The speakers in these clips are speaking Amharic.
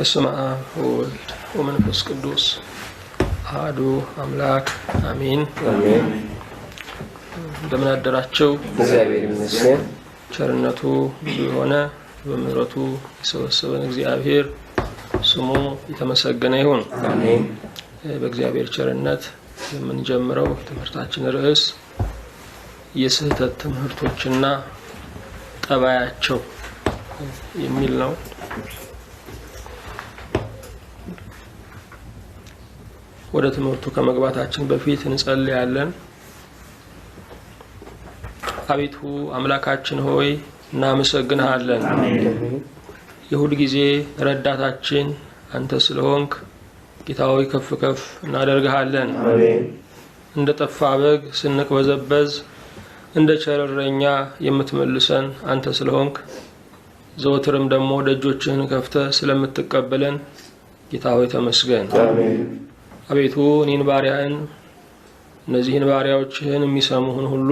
በስመ አብ ወወልድ ወመንፈስ ቅዱስ አሐዱ አምላክ አሜን። እንደምን አደራችሁ? እግዚአብሔር ይመስገን። ቸርነቱ ብዙ የሆነ በምሕረቱ የሰበሰበን እግዚአብሔር ስሙ የተመሰገነ ይሁን። አሜን። በእግዚአብሔር ቸርነት የምንጀምረው ትምህርታችን ርዕስ የስህተት ትምህርቶችና ጠባያቸው የሚል ነው። ወደ ትምህርቱ ከመግባታችን በፊት እንጸልያለን። አቤቱ አምላካችን ሆይ እናመሰግንሃለን። የሁል ጊዜ ረዳታችን አንተ ስለሆንክ ጌታ ሆይ ከፍ ከፍ እናደርግሃለን። እንደ ጠፋ በግ ስንቅበዘበዝ እንደ ቸረረኛ የምትመልሰን አንተ ስለሆንክ ዘወትርም ደግሞ ደጆችህን ከፍተህ ስለምትቀበለን ጌታ ሆይ ተመስገን። አቤቱ እኔን ባሪያህን እነዚህን ባሪያዎችህን የሚሰሙህን ሁሉ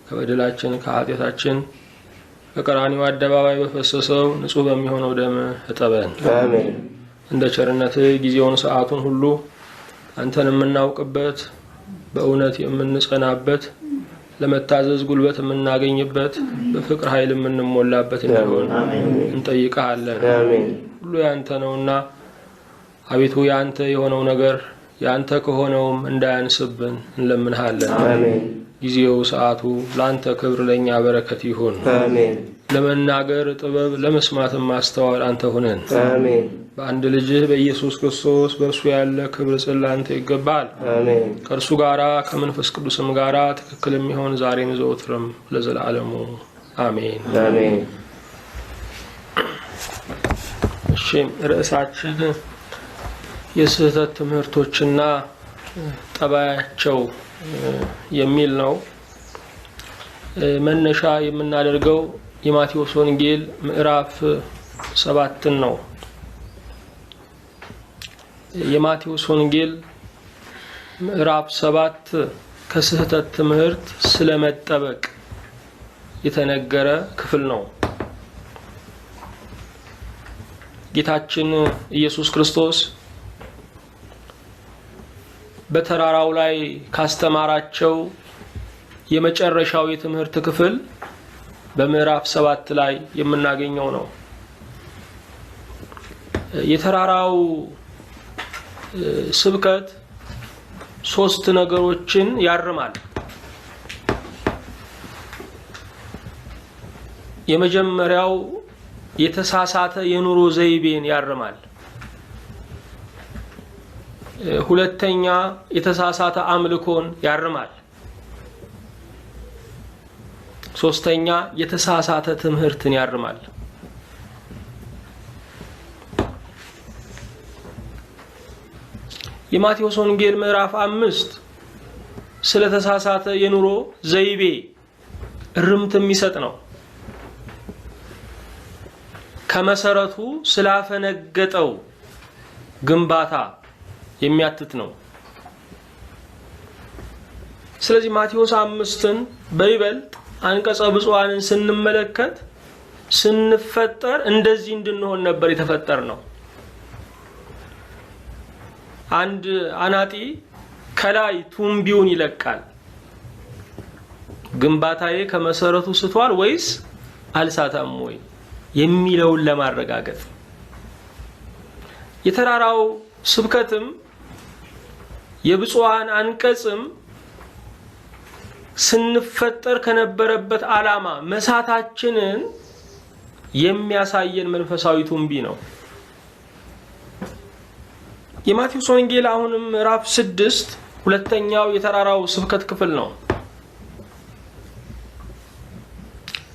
ከበደላችን ከኃጢአታችን በቀራንዮ አደባባይ በፈሰሰው ንጹህ በሚሆነው ደም እጠበን። እንደ ቸርነትህ ጊዜውን ሰዓቱን ሁሉ አንተን የምናውቅበት በእውነት የምንጸናበት ለመታዘዝ ጉልበት የምናገኝበት በፍቅር ኃይል የምንሞላበት እንዲሆን እንጠይቅሃለን። ሁሉ ያንተ ነውና አቤቱ ያንተ የሆነው ነገር ያንተ ከሆነውም እንዳያንስብን እንለምንሃለን። ጊዜው ሰዓቱ ላንተ ክብር ለኛ በረከት ይሁን። ለመናገር ጥበብ ለመስማትም ማስተዋል አንተ ሆነን። በአንድ ልጅህ በኢየሱስ ክርስቶስ በእርሱ ያለ ክብር ላንተ ይገባል። ከእርሱ ጋራ ከመንፈስ ቅዱስም ጋራ ትክክል የሚሆን ዛሬም ዘወትርም ለዘላለሙ አሜን። እሺ፣ ርዕሳችን የስህተት ትምህርቶችና ጠባያቸው የሚል ነው። መነሻ የምናደርገው የማቴዎስ ወንጌል ምዕራፍ 7 ነው። የማቴዎስ ወንጌል ምዕራፍ 7 ከስህተት ትምህርት ስለመጠበቅ የተነገረ ክፍል ነው። ጌታችን ኢየሱስ ክርስቶስ በተራራው ላይ ካስተማራቸው የመጨረሻው የትምህርት ክፍል በምዕራፍ 7 ላይ የምናገኘው ነው። የተራራው ስብከት 3 ነገሮችን ያርማል። የመጀመሪያው የተሳሳተ የኑሮ ዘይቤን ያርማል። ሁለተኛ የተሳሳተ አምልኮን ያርማል። ሶስተኛ የተሳሳተ ትምህርትን ያርማል። የማቴዎስ ወንጌል ምዕራፍ 5 ስለ ተሳሳተ የኑሮ ዘይቤ እርምት የሚሰጥ ነው። ከመሰረቱ ስላፈነገጠው ግንባታ የሚያትት ነው። ስለዚህ ማቴዎስ 5ን በይበልጥ አንቀጸ ብፁዓንን ስንመለከት ስንፈጠር እንደዚህ እንድንሆን ነበር የተፈጠር ነው። አንድ አናጢ ከላይ ቱምቢውን ይለቃል። ግንባታዬ ከመሰረቱ ስቷል ወይስ አልሳታም ወይ የሚለውን ለማረጋገጥ የተራራው ስብከትም የብፁዓን አንቀጽም ስንፈጠር ከነበረበት ዓላማ መሳታችንን የሚያሳየን መንፈሳዊ ቱንቢ ነው። የማቴዎስ ወንጌል አሁንም ምዕራፍ 6 ሁለተኛው የተራራው ስብከት ክፍል ነው።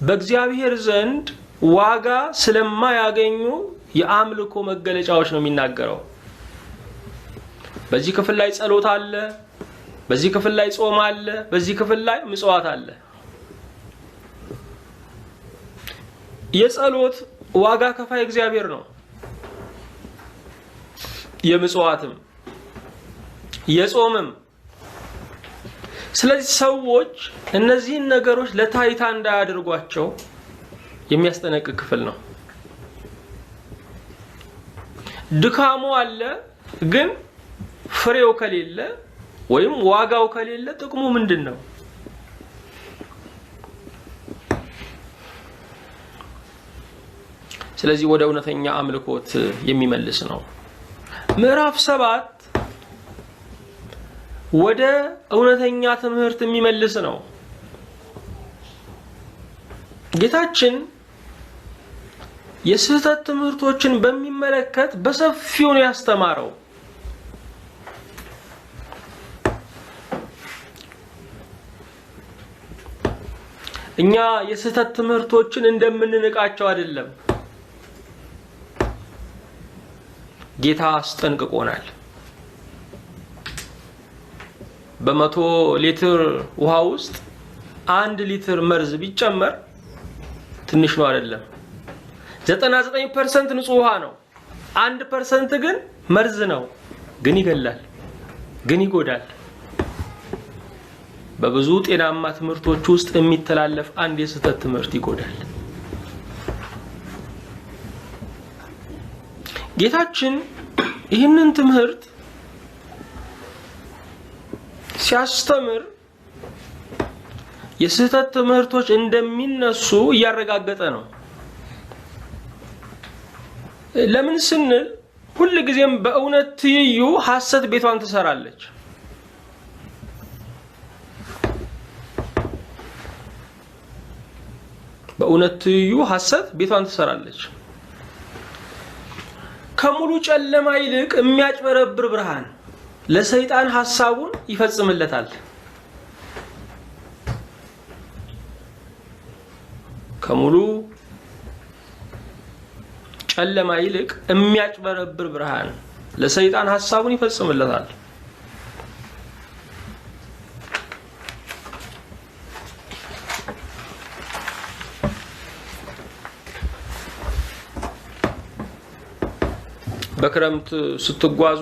በእግዚአብሔር ዘንድ ዋጋ ስለማያገኙ የአምልኮ መገለጫዎች ነው የሚናገረው። በዚህ ክፍል ላይ ጸሎት አለ፣ በዚህ ክፍል ላይ ጾም አለ፣ በዚህ ክፍል ላይ ምጽዋት አለ። የጸሎት ዋጋ ከፋይ እግዚአብሔር ነው። የምጽዋትም የጾምም። ስለዚህ ሰዎች እነዚህን ነገሮች ለታይታ እንዳያደርጓቸው የሚያስጠነቅቅ ክፍል ነው። ድካሙ አለ፣ ግን ፍሬው ከሌለ ወይም ዋጋው ከሌለ ጥቅሙ ምንድነው? ስለዚህ ወደ እውነተኛ አምልኮት የሚመልስ ነው። ምዕራፍ 7 ወደ እውነተኛ ትምህርት የሚመልስ ነው። ጌታችን የስህተት ትምህርቶችን በሚመለከት በሰፊው ነው ያስተማረው። እኛ የስህተት ትምህርቶችን እንደምንንቃቸው አይደለም፣ ጌታ አስጠንቅቆናል። በ100 ሊትር ውሃ ውስጥ 1 ሊትር መርዝ ቢጨመር ትንሽ ነው አይደለም። 99% ንጹህ ውሃ ነው፣ 1% ግን መርዝ ነው። ግን ይገላል፣ ግን ይጎዳል። በብዙ ጤናማ ትምህርቶች ውስጥ የሚተላለፍ አንድ የስህተት ትምህርት ይጎዳል። ጌታችን ይህንን ትምህርት ሲያስተምር የስህተት ትምህርቶች እንደሚነሱ እያረጋገጠ ነው። ለምን ስንል ሁሉ ጊዜም በእውነት ትይዩ ሐሰት ቤቷን ትሰራለች። በእውነት ትይዩ ሐሰት ቤቷን ትሰራለች። ከሙሉ ጨለማ ይልቅ የሚያጭበረብር ብርሃን ለሰይጣን ሐሳቡን ይፈጽምለታል። ከሙሉ ጨለማ ይልቅ የሚያጭበረብር ብርሃን ለሰይጣን ሐሳቡን ይፈጽምለታል። በክረምት ስትጓዙ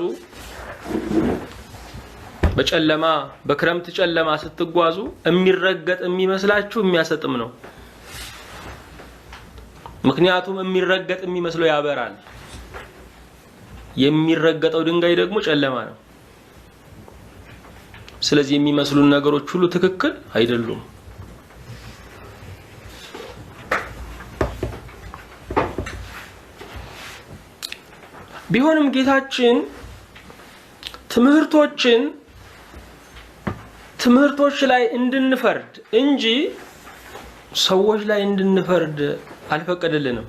በክረምት ጨለማ ስትጓዙ የሚረገጥ የሚመስላችሁ የሚያሰጥም ነው። ምክንያቱም የሚረገጥ የሚመስለው ያበራል፣ የሚረገጠው ድንጋይ ደግሞ ጨለማ ነው። ስለዚህ የሚመስሉን ነገሮች ሁሉ ትክክል አይደሉም። ቢሆንም ጌታችን ትምህርቶች ላይ እንድንፈርድ እንጂ ሰዎች ላይ እንድንፈርድ አልፈቀደልንም።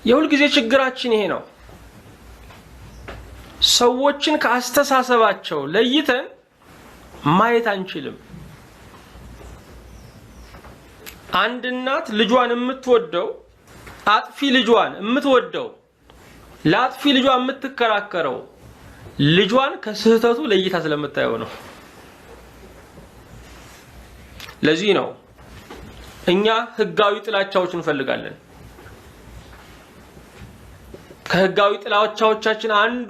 የሁል ጊዜ ችግራችን ይሄ ነው። ሰዎችን ከአስተሳሰባቸው ለይተን ማየት አንችልም። አንድ እናት ልጇን የምትወደው አጥፊ ልጇን የምትወደው ለአጥፊ ልጇ የምትከራከረው ልጇን ከስህተቱ ለይታ ስለምታየው ነው። ለዚህ ነው እኛ ህጋዊ ጥላቻዎች እንፈልጋለን። ከህጋዊ ጥላቻዎቻችን አንዱ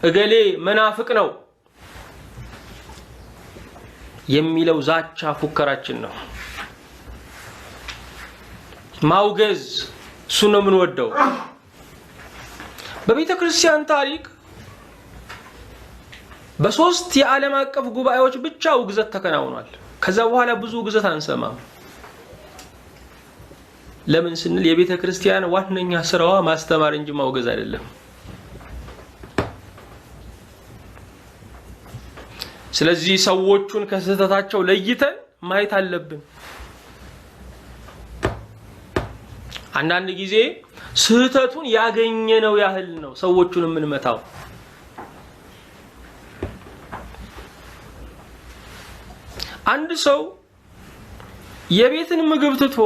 እገሌ መናፍቅ ነው የሚለው ዛቻ ፉከራችን ነው። ማውገዝ እሱ ነው የምንወደው። በቤተ ክርስቲያን ታሪክ በ3 የዓለም አቀፍ ጉባኤዎች ብቻ ውግዘት ተከናውኗል። ከዛ በኋላ ብዙ ውግዘት አንሰማም። ለምን ስንል የቤተ ክርስቲያን ዋነኛ ስራዋ ማስተማር እንጂ ማውገዝ አይደለም። ስለዚህ ሰዎቹን ከስህተታቸው ለይተን ማየት አለብን። አንዳንድ ጊዜ ስህተቱን ያገኘነው ያህል ነው ሰዎቹን የምንመታው። አንድ ሰው የቤትን ምግብ ትቶ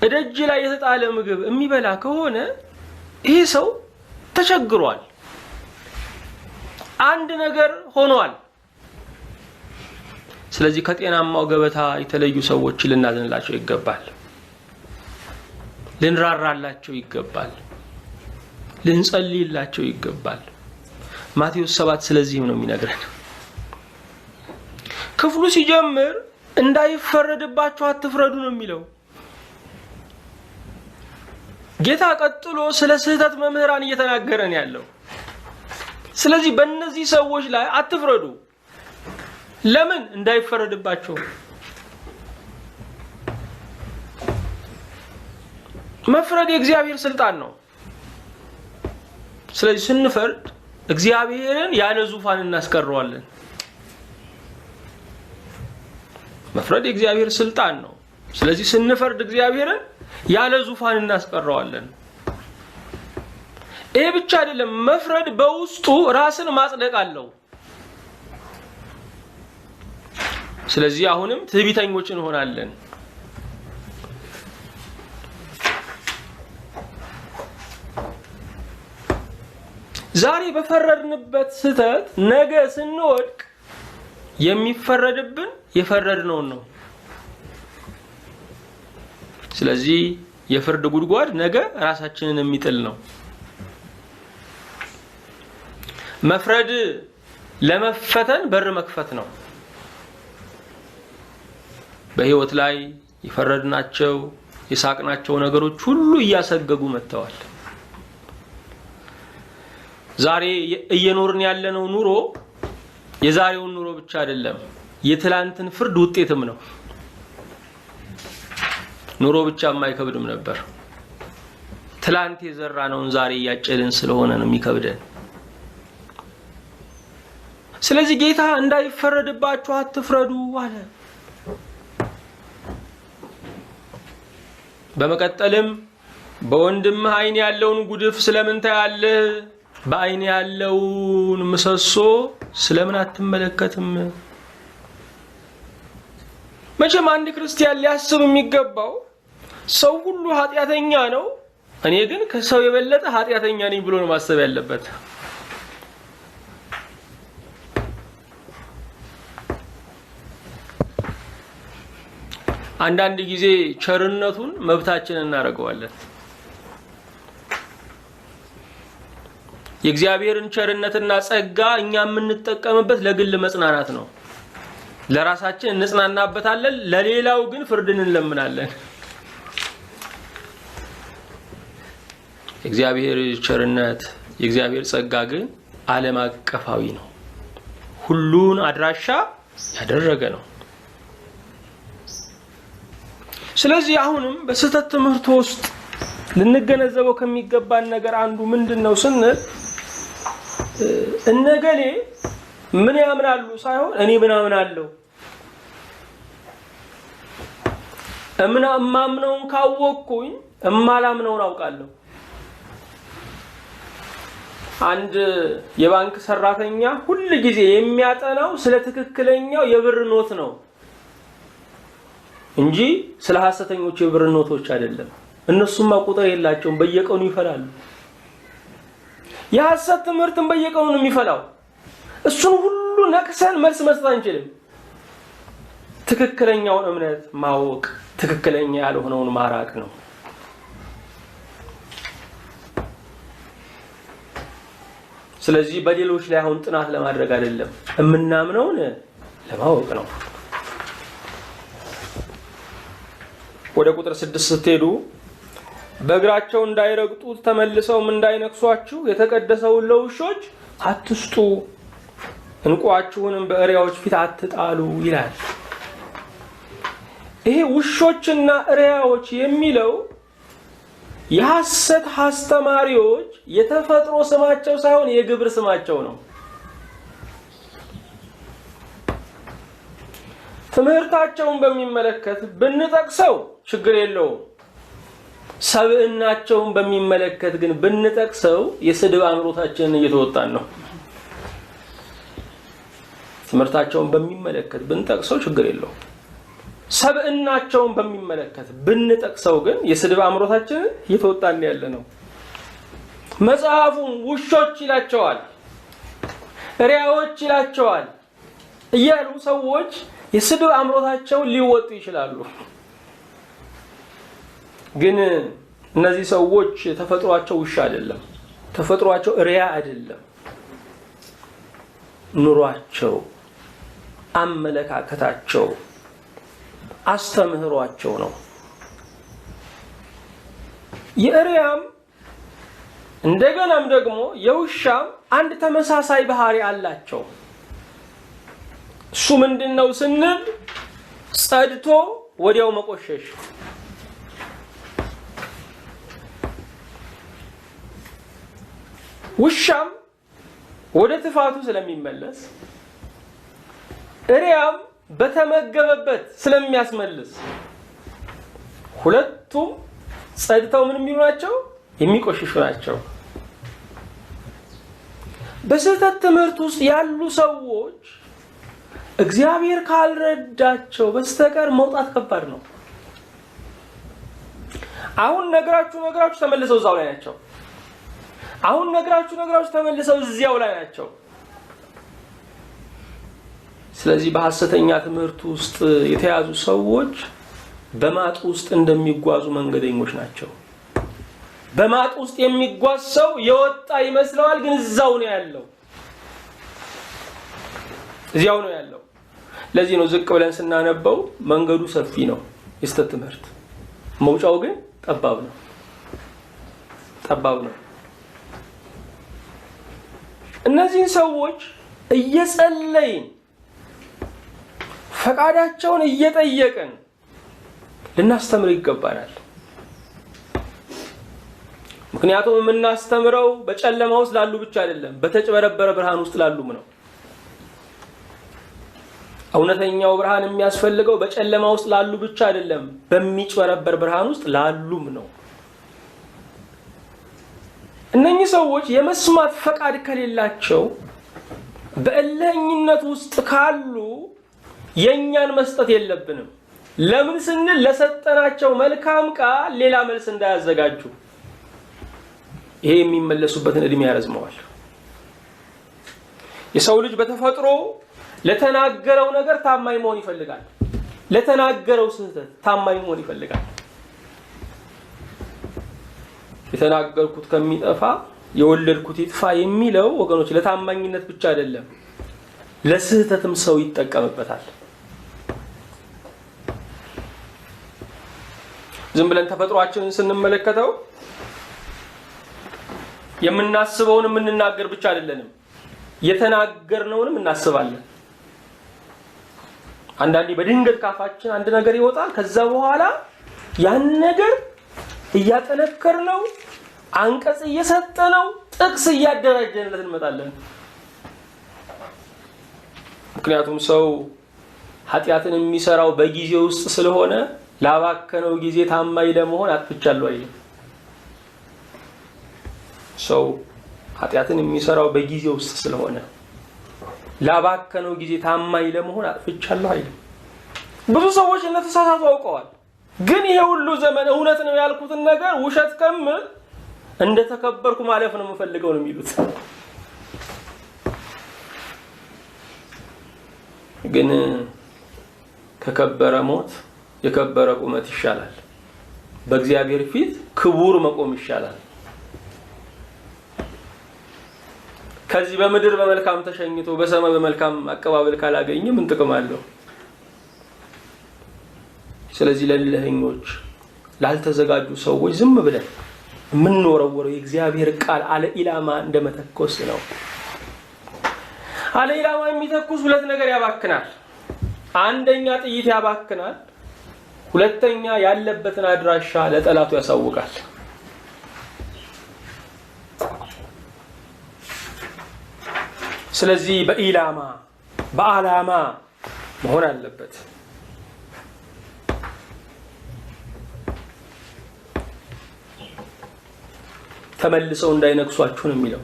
እደጅ ላይ የተጣለ ምግብ የሚበላ ከሆነ ይሄ ሰው ተቸግሯል፣ አንድ ነገር ሆኗል። ስለዚህ ከጤናማው ገበታ የተለዩ ሰዎች ልናዝንላቸው ይገባል፣ ልንራራላቸው ይገባል፣ ልንጸልይላቸው ይገባል። ማቴዎስ 7 ስለዚህ ነው የሚነግረን። ክፍሉ ሲጀምር እንዳይፈረድባችሁ አትፍረዱ ነው የሚለው። ጌታ ቀጥሎ ስለ ስህተት መምህራን እየተናገረን ያለው። ስለዚህ በእነዚህ ሰዎች ላይ አትፍረዱ። ለምን? እንዳይፈረድባቸው። መፍረድ የእግዚአብሔር ስልጣን ነው። ስለዚህ ስንፈርድ እግዚአብሔርን ያለ ዙፋን እናስቀረዋለን። መፍረድ የእግዚአብሔር ስልጣን ነው። ስለዚህ ስንፈርድ እግዚአብሔርን ያለ ዙፋን እናስቀረዋለን። ይሄ ብቻ አይደለም፣ መፍረድ በውስጡ ራስን ማጽደቅ አለው። ስለዚህ አሁንም ትዕቢተኞች እንሆናለን። ዛሬ በፈረድንበት ስህተት ነገ ስንወድቅ የሚፈረድብን የፈረድነውን ነው። ስለዚህ የፍርድ ጉድጓድ ነገ ራሳችንን የሚጥል ነው። መፍረድ ለመፈተን በር መክፈት ነው። በህይወት ላይ የፈረድናቸው የሳቅናቸው ነገሮች ሁሉ እያሰገጉ መጥተዋል። ዛሬ እየኖርን ያለነው ኑሮ የዛሬውን ኑሮ ብቻ አይደለም፣ የትላንትን ፍርድ ውጤትም ነው። ኑሮ ብቻ የማይከብድም ነበር። ትላንት የዘራነውን ዛሬ እያጨድን ስለሆነ ነው የሚከብደን። ስለዚህ ጌታ እንዳይፈረድባችሁ አትፍረዱ አለ። በመቀጠልም በወንድምህ ዓይን ያለውን ጉድፍ ስለምን ታያለህ? በዓይን ያለውን ምሰሶ ስለምን አትመለከትም? መቼም አንድ ክርስቲያን ሊያስብ የሚገባው ሰው ሁሉ ኃጢአተኛ ነው፣ እኔ ግን ከሰው የበለጠ ኃጢአተኛ ነኝ ብሎ ነው ማሰብ ያለበት። አንዳንድ ጊዜ ቸርነቱን መብታችን እናደርገዋለን። የእግዚአብሔርን ቸርነትና ጸጋ እኛ የምንጠቀምበት ለግል መጽናናት ነው። ለራሳችን እንጽናናበታለን፣ ለሌላው ግን ፍርድን እንለምናለን። የእግዚአብሔር ቸርነት የእግዚአብሔር ጸጋ ግን ዓለም አቀፋዊ ነው። ሁሉን አድራሻ ያደረገ ነው። ስለዚህ አሁንም በስህተት ትምህርት ውስጥ ልንገነዘበው ከሚገባን ነገር አንዱ ምንድነው ስንል እነገሌ ምን ያምናሉ ሳይሆን እኔ ምን አምናለሁ። እማምነውን ካወቅኩኝ እማላምነውን አውቃለሁ። አንድ የባንክ ሰራተኛ ሁሉ ጊዜ የሚያጠናው ስለ ትክክለኛው የብር ኖት ነው እንጂ ስለ ሐሰተኞች የብር ኖቶች አይደለም። እነሱማ ቁጥር የላቸውም፣ በየቀኑ ይፈላሉ። የሐሰት ትምህርትን በየቀኑ ነው የሚፈላው። እሱን ሁሉ ነቅሰን መልስ መስጠት አንችልም። ትክክለኛውን እምነት ማወቅ፣ ትክክለኛ ያልሆነውን ማራቅ ነው። ስለዚህ በሌሎች ላይ አሁን ጥናት ለማድረግ አይደለም፣ እምናምነውን ለማወቅ ነው። ወደ ቁጥር 6 ስትሄዱ በእግራቸው እንዳይረግጡት ተመልሰውም እንዳይነክሷችሁ የተቀደሰውን ለውሾች አትስጡ፣ እንቋችሁንም በእሪያዎች ፊት አትጣሉ ይላል። ይሄ ውሾችና እሪያዎች የሚለው የሐሰት አስተማሪዎች የተፈጥሮ ስማቸው ሳይሆን የግብር ስማቸው ነው። ትምህርታቸውን በሚመለከት ብንጠቅሰው ችግር የለውም። ሰብዕናቸውን በሚመለከት ግን ብንጠቅሰው የስድብ አምሮታችንን እየተወጣን ነው። ትምህርታቸውን በሚመለከት ብንጠቅሰው ችግር የለውም። ሰብዕናቸውን በሚመለከት ብንጠቅሰው ግን የስድብ አምሮታችንን እየተወጣን ያለ ነው። መጽሐፉን ውሾች ይላቸዋል፣ ሪያዎች ይላቸዋል እያሉ ሰዎች የስድብ አምሮታቸውን ሊወጡ ይችላሉ። ግን እነዚህ ሰዎች ተፈጥሯቸው ውሻ አይደለም፣ ተፈጥሯቸው ሪያ አይደለም። ኑሯቸው፣ አመለካከታቸው፣ አስተምህሯቸው ነው። የእሪያም እንደገናም ደግሞ የውሻም አንድ ተመሳሳይ ባህሪ አላቸው። እሱ ምንድነው ስንል ጸድቶ ወዲያው መቆሸሽ። ውሻም ወደ ትፋቱ ስለሚመለስ እሪያም በተመገበበት ስለሚያስመልስ ሁለቱም ጸድተው ምን የሚሉ ናቸው? የሚቆሽሹ ናቸው። በስህተት ትምህርት ውስጥ ያሉ ሰዎች እግዚአብሔር ካልረዳቸው በስተቀር መውጣት ከባድ ነው። አሁን ነግራችሁ ተመልሰው እዛው ላይ ናቸው። አሁን ነግራችሁ ተመልሰው እዚያው ላይ ናቸው። ስለዚህ በሐሰተኛ ትምህርት ውስጥ የተያዙ ሰዎች በማጥ ውስጥ እንደሚጓዙ መንገደኞች ናቸው። በማጥ ውስጥ የሚጓዝ ሰው የወጣ ይመስለዋል፣ ግን እዛው ነው ያለው። እዚያው ነው ያለው። ለዚህ ነው ዝቅ ብለን ስናነበው መንገዱ ሰፊ ነው የስህተት ትምህርት፣ መውጫው ግን ጠባብ ነው። ጠባብ ነው። እነዚህን ሰዎች እየጸለይን ፈቃዳቸውን እየጠየቅን ልናስተምር ይገባናል። ምክንያቱም የምናስተምረው በጨለማ ውስጥ ላሉ ብቻ አይደለም፣ በተጭበረበረ ብርሃን ውስጥ ላሉም ነው። እውነተኛው ብርሃን የሚያስፈልገው በጨለማ ውስጥ ላሉ ብቻ አይደለም፣ በሚጭበረበር ብርሃን ውስጥ ላሉም ነው። እነኚህ ሰዎች የመስማት ፈቃድ ከሌላቸው በእልህኝነት ውስጥ ካሉ የኛን መስጠት የለብንም። ለምን ስንል ለሰጠናቸው መልካም ቃል ሌላ መልስ እንዳያዘጋጁ። ይሄ የሚመለሱበትን እድሜ ያረዝመዋል። የሰው ልጅ በተፈጥሮ ለተናገረው ነገር ታማኝ መሆን ይፈልጋል። ለተናገረው ስህተት ታማኝ መሆን ይፈልጋል። የተናገርኩት ከሚጠፋ የወለድኩት ይጥፋ የሚለው ወገኖች ለታማኝነት ብቻ አይደለም፣ ለስህተትም ሰው ይጠቀምበታል። ዝም ብለን ተፈጥሯችንን ስንመለከተው የምናስበውን የምንናገር ብቻ አይደለንም፣ የተናገርነውንም እናስባለን። አንዳንዴ በድንገት ካፋችን አንድ ነገር ይወጣል። ከዛ በኋላ ያን ነገር እያጠነከርነው፣ አንቀጽ እየሰጠነው፣ ጥቅስ እያደራጀንለት እንመጣለን። ምክንያቱም ሰው ኃጢአትን የሚሰራው በጊዜ ውስጥ ስለሆነ ላባከነው ጊዜ ታማኝ ለመሆን አጥፍቻለሁ አይልም። ሰው ኃጢአትን የሚሰራው በጊዜ ውስጥ ስለሆነ ላባከነው ጊዜ ታማኝ ለመሆን አጥፍቻለሁ አይልም። ብዙ ሰዎች እንደተሳሳቱ አውቀዋል። ግን ይሄ ሁሉ ዘመን እውነት ነው ያልኩትን ነገር ውሸት ከምል እንደተከበርኩ ማለፍ ነው የምፈልገው ነው የሚሉት። ግን ከከበረ ሞት የከበረ ቁመት ይሻላል። በእግዚአብሔር ፊት ክቡር መቆም ይሻላል። ከዚህ በምድር በመልካም ተሸኝቶ በሰማይ በመልካም አቀባበል ካላገኘ ምን ጥቅም አለው? ስለዚህ ለልህኞች ላልተዘጋጁ ሰዎች ዝም ብለን የምንወረወረው የእግዚአብሔር ቃል አለ ኢላማ እንደመተኮስ ነው። አለ ኢላማ የሚተኩስ ሁለት ነገር ያባክናል። አንደኛ ጥይት ያባክናል፣ ሁለተኛ ያለበትን አድራሻ ለጠላቱ ያሳውቃል። ስለዚህ በኢላማ በአላማ መሆን አለበት። ተመልሰው እንዳይነክሷችሁ ነው የሚለው።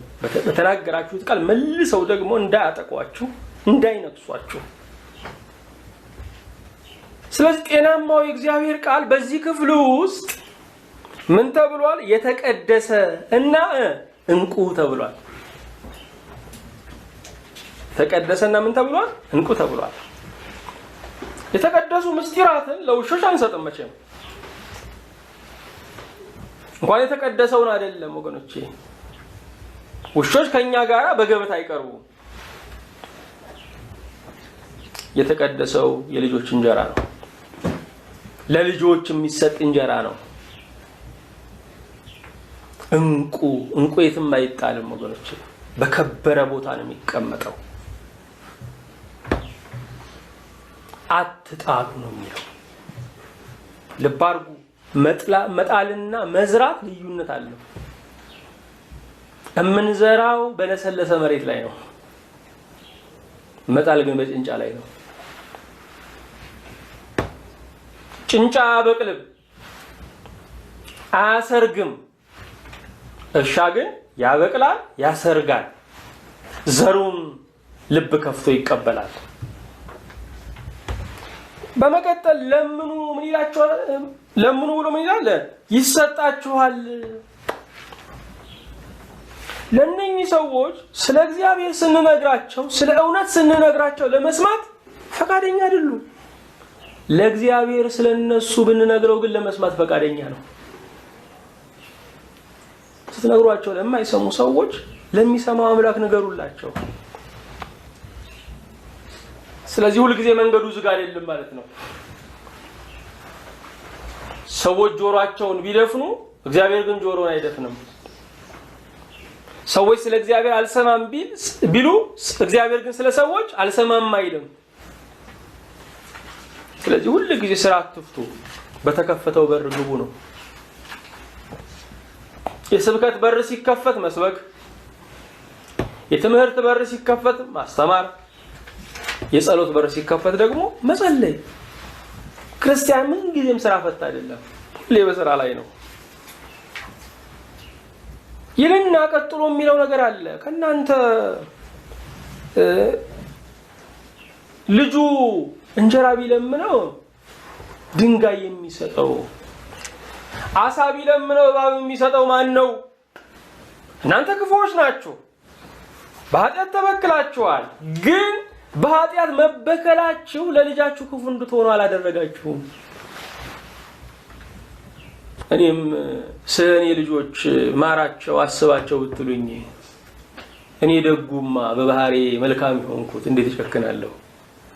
በተናገራችሁት ቃል መልሰው ደግሞ እንዳያጠቋችሁ፣ እንዳይነክሷችሁ። ስለዚህ ጤናማው የእግዚአብሔር ቃል በዚህ ክፍል ውስጥ ምን ተብሏል? የተቀደሰ እና እንቁ ተብሏል። የተቀደሰና ምን ተብሏል? እንቁ ተብሏል። የተቀደሱ ምስጢራትን ለውሾች አንሰጥም መቼም። እንኳን የተቀደሰውን አይደለም ወገኖቼ፣ ውሾች ከኛ ጋር በገበታ አይቀርቡም። የተቀደሰው የልጆች እንጀራ ነው። ለልጆች የሚሰጥ እንጀራ ነው። እንቁ የትም አይጣልም ወገኖች፣ በከበረ ቦታ ነው የሚቀመጠው። አትጣሉ ነው የሚለው። ልብ አድርጉ። መጣልና መዝራት ልዩነት አለው። እምንዘራው በለሰለሰ መሬት ላይ ነው፣ መጣል ግን በጭንጫ ላይ ነው። ጭንጫ በቅልብ አያሰርግም፣ እርሻ ግን ያበቅላል፣ ያሰርጋል። ዘሩን ልብ ከፍቶ ይቀበላል። በመቀጠል ለምኑ ምን ይላችኋል? ለምኑ ብሎ ምን ይላል? ይሰጣችኋል። ለነኚህ ሰዎች ስለ እግዚአብሔር ስንነግራቸው፣ ስለ እውነት ስንነግራቸው ለመስማት ፈቃደኛ አይደሉም። ለእግዚአብሔር ስለነሱ ብንነግረው ግን ለመስማት ፈቃደኛ ነው። ስትነግሯቸው ለማይሰሙ ሰዎች ለሚሰማው አምላክ ንገሩላቸው። ስለዚህ ሁሉ ጊዜ መንገዱ ዝግ አይደለም ማለት ነው። ሰዎች ጆሮአቸውን ቢደፍኑ እግዚአብሔር ግን ጆሮን አይደፍንም። ሰዎች ስለ እግዚአብሔር አልሰማም ቢሉ እግዚአብሔር ግን ስለ ሰዎች አልሰማም አይልም። ስለዚህ ሁሉ ጊዜ ስራ አትፍቱ፣ በተከፈተው በር ግቡ ነው። የስብከት በር ሲከፈት መስበክ፣ የትምህርት በር ሲከፈት ማስተማር፣ የጸሎት በር ሲከፈት ደግሞ መጸለይ። ክርስቲያን ምን ጊዜም ስራ ፈታ አይደለም፣ ሁሌ በስራ ላይ ነው። ይልና ቀጥሎ የሚለው ነገር አለ። ከናንተ ልጁ እንጀራ ቢለምነው ድንጋይ የሚሰጠው፣ አሳ ቢለምነው እባብ የሚሰጠው ማን ነው? እናንተ ክፉዎች ናችሁ፣ በኃጢአት ተበክላችኋል። ግን በኃጢአት መበከላችሁ ለልጃችሁ ክፉ እንድትሆኑ አላደረጋችሁም። እኔም ስለኔ ልጆች ማራቸው አስባቸው ብትሉኝ እኔ ደጉማ በባህሪ መልካም ሆንኩት እንዴት እጨክናለሁ?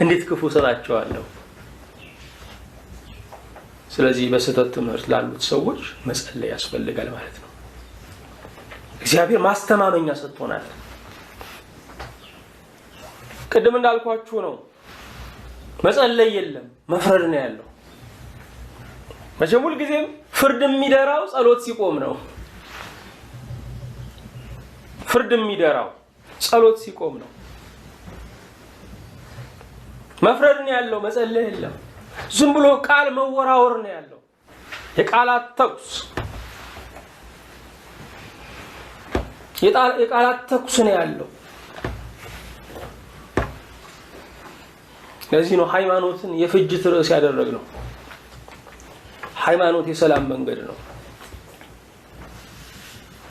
እንዴት ክፉ ሰጣቸዋለሁ? ስለዚህ በስህተት ትምህርት ላሉት ሰዎች መጸለይ ያስፈልጋል ማለት ነው። እግዚአብሔር ማስተማመኛ ሰጥቶናል። ቅድም እንዳልኳችሁ ነው፣ መጸለይ የለም መፍረድ ነው ያለው። መቼም ሁልጊዜም ፍርድ የሚደራው ጸሎት ሲቆም ነው። ፍርድ የሚደራው ጸሎት ሲቆም ነው። መፍረድ ነው ያለው፣ መጸለይ የለም። ዝም ብሎ ቃል መወራወር ነው ያለው። የቃላት ተኩስ የቃላት ተኩስ ነው ያለው። ለዚህ ነው ሃይማኖትን የፍጅት ርዕስ ያደረግነው። ሃይማኖት የሰላም መንገድ ነው።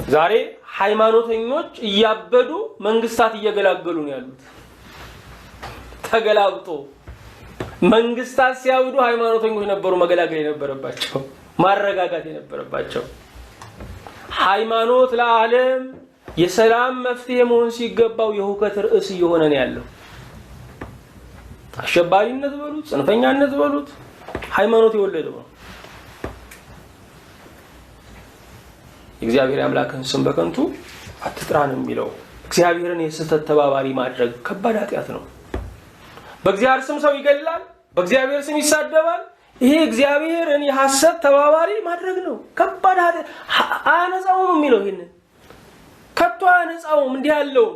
ዛሬ ሃይማኖተኞች እያበዱ መንግስታት እየገላገሉ ነው ያሉት። ተገላብጦ መንግስታት ሲያብዱ ሃይማኖተኞች ነበሩ መገላገል የነበረባቸው፣ ማረጋጋት የነበረባቸው። ሃይማኖት ለዓለም የሰላም መፍትሄ መሆን ሲገባው የሁከት ርዕስ እየሆነ ነው ያለው። አሸባሪነት በሉት፣ ጽንፈኛነት በሉት፣ ሃይማኖት የወለደው ነው። እግዚአብሔር አምላክን ስም በከንቱ አትጥራ ነው የሚለው። እግዚአብሔርን የስህተት ተባባሪ ማድረግ ከባድ ኃጢአት ነው። በእግዚአብሔር ስም ሰው ይገድላል፣ በእግዚአብሔር ስም ይሳደባል። ይሄ እግዚአብሔርን የሐሰት ተባባሪ ማድረግ ነው። ከባድ ኃጢአት። አያነጻውም የሚለው ይሄንን ከቶ አያነጻውም እንዲህ ያለው።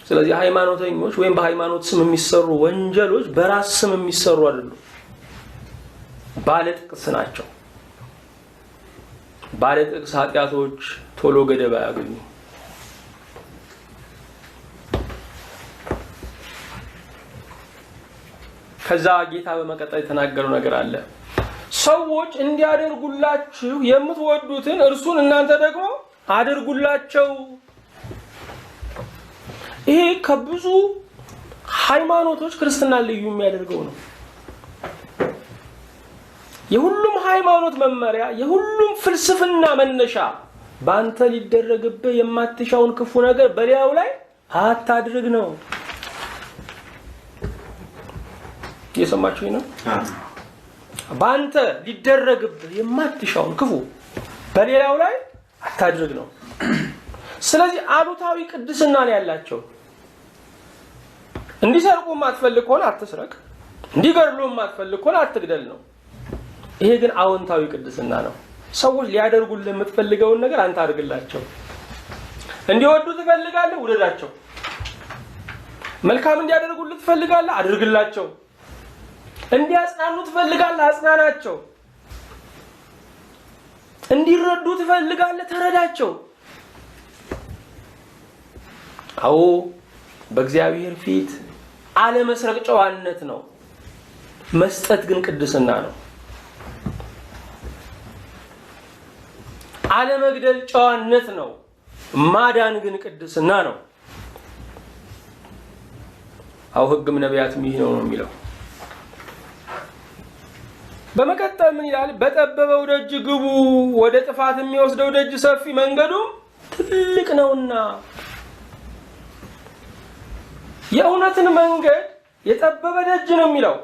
ስለዚህ ሃይማኖተኞች ወይም በሃይማኖት ስም የሚሰሩ ወንጀሎች በራስ ስም የሚሰሩ አይደሉም፣ ባለጥቅስ ናቸው። ባለጥቅስ ኃጢአቶች ቶሎ ገደብ አያገኙ። ከዛ ጌታ በመቀጠል የተናገረው ነገር አለ። ሰዎች እንዲያደርጉላችሁ የምትወዱትን እርሱን እናንተ ደግሞ አድርጉላቸው። ይሄ ከብዙ ሃይማኖቶች ክርስትና ልዩ የሚያደርገው ነው። የሁሉም ሃይማኖት መመሪያ፣ የሁሉም ፍልስፍና መነሻ በአንተ ሊደረግብህ የማትሻውን ክፉ ነገር በሌላው ላይ አታድርግ ነው። እየሰማችሁኝ ነው? በአንተ ሊደረግብህ የማትሻውን ክፉ በሌላው ላይ አታድርግ ነው። ስለዚህ አሉታዊ ቅድስና ነው ያላቸው። እንዲሰርቁ ማትፈልግ ከሆነ አትስረቅ፣ እንዲገድሉ ማትፈልግ ከሆነ አትግደል ነው። ይሄ ግን አዎንታዊ ቅድስና ነው። ሰዎች ሊያደርጉልህ የምትፈልገውን ነገር አንተ አድርግላቸው። እንዲወዱ ትፈልጋለህ፣ ውደዳቸው። መልካም እንዲያደርጉልህ ትፈልጋለህ፣ አድርግላቸው። እንዲያጽናኑ ትፈልጋለህ፣ አጽናናቸው። እንዲረዱ ትፈልጋለህ፣ ተረዳቸው። አዎ በእግዚአብሔር ፊት አለመስረቅ ጨዋነት ነው። መስጠት ግን ቅድስና ነው። አለመግደል ጨዋነት ነው። ማዳን ግን ቅድስና ነው። አው ሕግም ነቢያትም ይህ ነው የሚለው። በመቀጠል ምን ይላል? በጠበበው ደጅ ግቡ፣ ወደ ጥፋት የሚወስደው ደጅ ሰፊ መንገዱም ትልቅ ነውና። የእውነትን መንገድ የጠበበ ደጅ ነው የሚለው።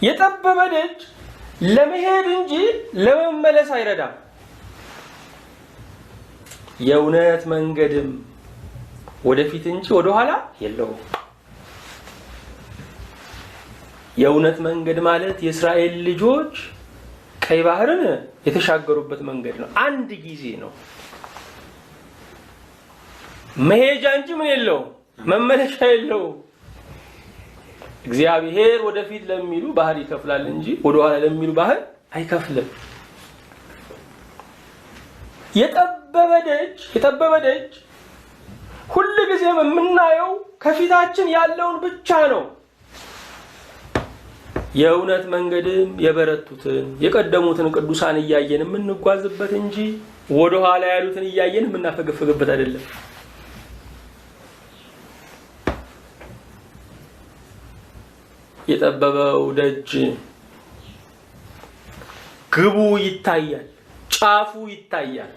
የጠበበ ደጅ ለመሄድ እንጂ ለመመለስ አይረዳም። የእውነት መንገድም ወደፊት እንጂ ወደ ኋላ የለውም። የእውነት መንገድ ማለት የእስራኤል ልጆች ቀይ ባህርን የተሻገሩበት መንገድ ነው። አንድ ጊዜ ነው መሄጃ እንጂ ምን የለውም፣ መመለሻ የለውም። እግዚአብሔር ወደፊት ለሚሉ ባህር ይከፍላል እንጂ ወደ ኋላ ለሚሉ ባህር አይከፍልም። የጠበበ ደጅ ሁሉ ጊዜ የምናየው ከፊታችን ያለውን ብቻ ነው። የእውነት መንገድም የበረቱትን የቀደሙትን ቅዱሳን እያየን የምንጓዝበት እንጂ ወደ ኋላ ያሉትን እያየን የምናፈገፍግበት አይደለም። የጠበበው ደጅ ግቡ ይታያል፣ ጫፉ ይታያል።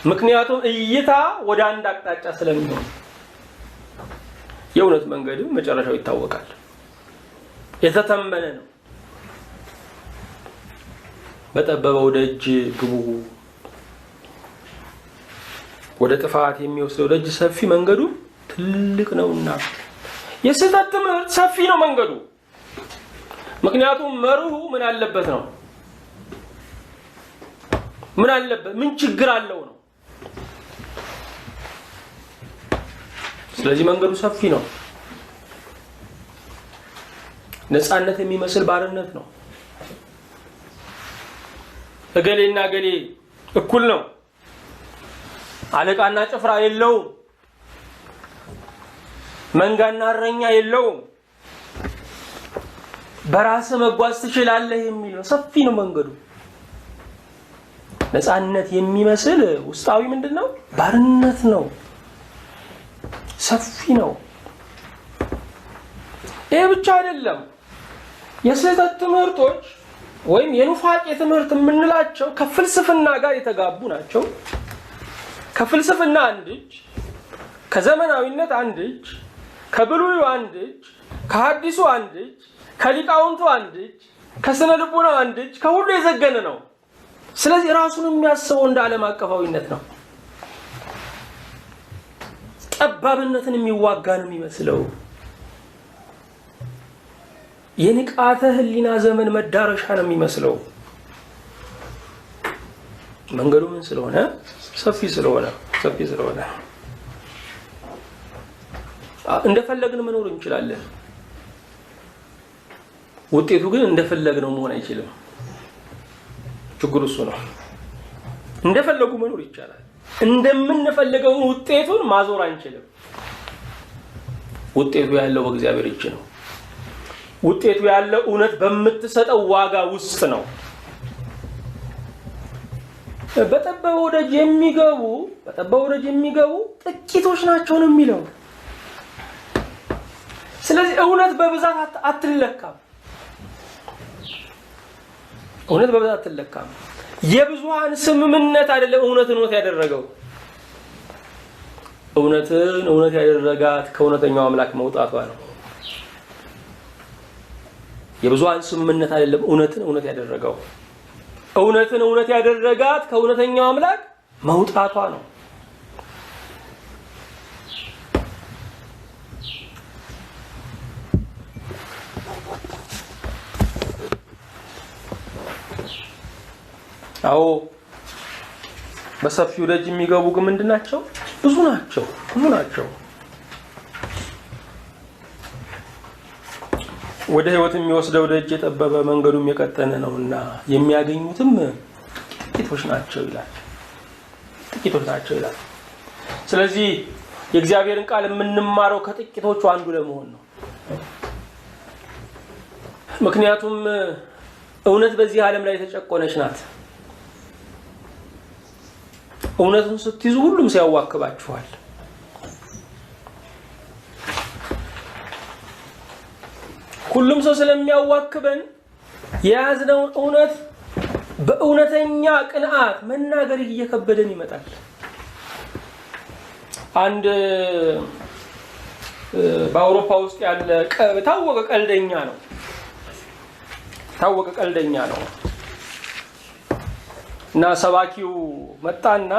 ምክንያቱም እይታ ወደ አንድ አቅጣጫ ስለሚሆን የእውነት መንገድም መጨረሻው ይታወቃል። የተተመነ ነው። በጠበበው ደጅ ግቡ፣ ወደ ጥፋት የሚወስደው ደጅ ሰፊ መንገዱ ትልቅ ነውና። የስህተት ትምህርት ሰፊ ነው መንገዱ። ምክንያቱም መርሁ ምን አለበት ነው? ምን አለበት? ምን ችግር አለው ነው። ስለዚህ መንገዱ ሰፊ ነው። ነፃነት የሚመስል ባርነት ነው። እገሌና እገሌ እኩል ነው። አለቃና ጭፍራ የለውም። መንጋና እረኛ የለውም። በራስህ መጓዝ ትችላለህ የሚለው ሰፊ ነው መንገዱ። ነፃነት የሚመስል ውስጣዊ ምንድነው? ባርነት ነው። ሰፊ ነው። ይሄ ብቻ አይደለም። የስህተት ትምህርቶች ወይም የኑፋቄ ትምህርት የምንላቸው ከፍልስፍና ጋር የተጋቡ ናቸው። ከፍልስፍና አንድ እጅ፣ ከዘመናዊነት አንድ እጅ፣ ከብሉዩ አንድ እጅ፣ ከሐዲሱ አንድ እጅ፣ ከሊቃውንቱ አንድ እጅ፣ ከስነ ልቦናው አንድ እጅ፣ ከሁሉ የዘገነ ነው። ስለዚህ ራሱን የሚያስበው እንደ ዓለም አቀፋዊነት ነው። ጠባብነትን የሚዋጋ ነው የሚመስለው። የንቃተ ህሊና ዘመን መዳረሻ ነው የሚመስለው። መንገዱ ምን ስለሆነ? ሰፊ ስለሆነ እንደፈለግን መኖር እንችላለን። ውጤቱ ግን እንደፈለግነው መሆን አይችልም። ችግሩ እሱ ነው። እንደፈለጉ መኖር ይቻላል። እንደምንፈልገው ውጤቱን ማዞር አንችልም። ውጤቱ ያለው በእግዚአብሔር እጅ ነው። ውጤቱ ያለው እውነት በምትሰጠው ዋጋ ውስጥ ነው። በጠበበው ደጅ የሚገቡ ጥቂቶች ናቸው ነው የሚለው። ስለዚህ እውነት በብዛት አትለካም። የብዙሃን ስምምነት አይደለም እውነት ያደረገው። እውነት ያደረጋት ከእውነተኛው አምላክ መውጣቷ ነው። የብዙሃን ስምምነት አይደለም እውነት ያደረገው። እውነትን እውነት ያደረጋት ከእውነተኛው አምላክ መውጣቷ ነው። አዎ በሰፊው ደጅ የሚገቡ ግን ምንድናቸው? ብዙ ናቸው። ወደ ሕይወት የሚወስደው ደጅ የጠበበ መንገዱም የቀጠነ ነውና የሚያገኙትም ጥቂቶች ናቸው ይላል። ስለዚህ የእግዚአብሔርን ቃል የምንማረው ከጥቂቶቹ አንዱ ለመሆን ነው። ምክንያቱም እውነት በዚህ ዓለም ላይ የተጨቆነች ናት። እውነቱን ስትይዙ ሁሉም ሲያዋክባችኋል። ሁሉም ሰው ስለሚያዋክበን የያዝነውን እውነት በእውነተኛ ቅንዓት መናገር እየከበደን ይመጣል። አንድ በአውሮፓ ውስጥ ያለ ታወቀ ቀልደኛ ነው እና ሰባኪው መጣና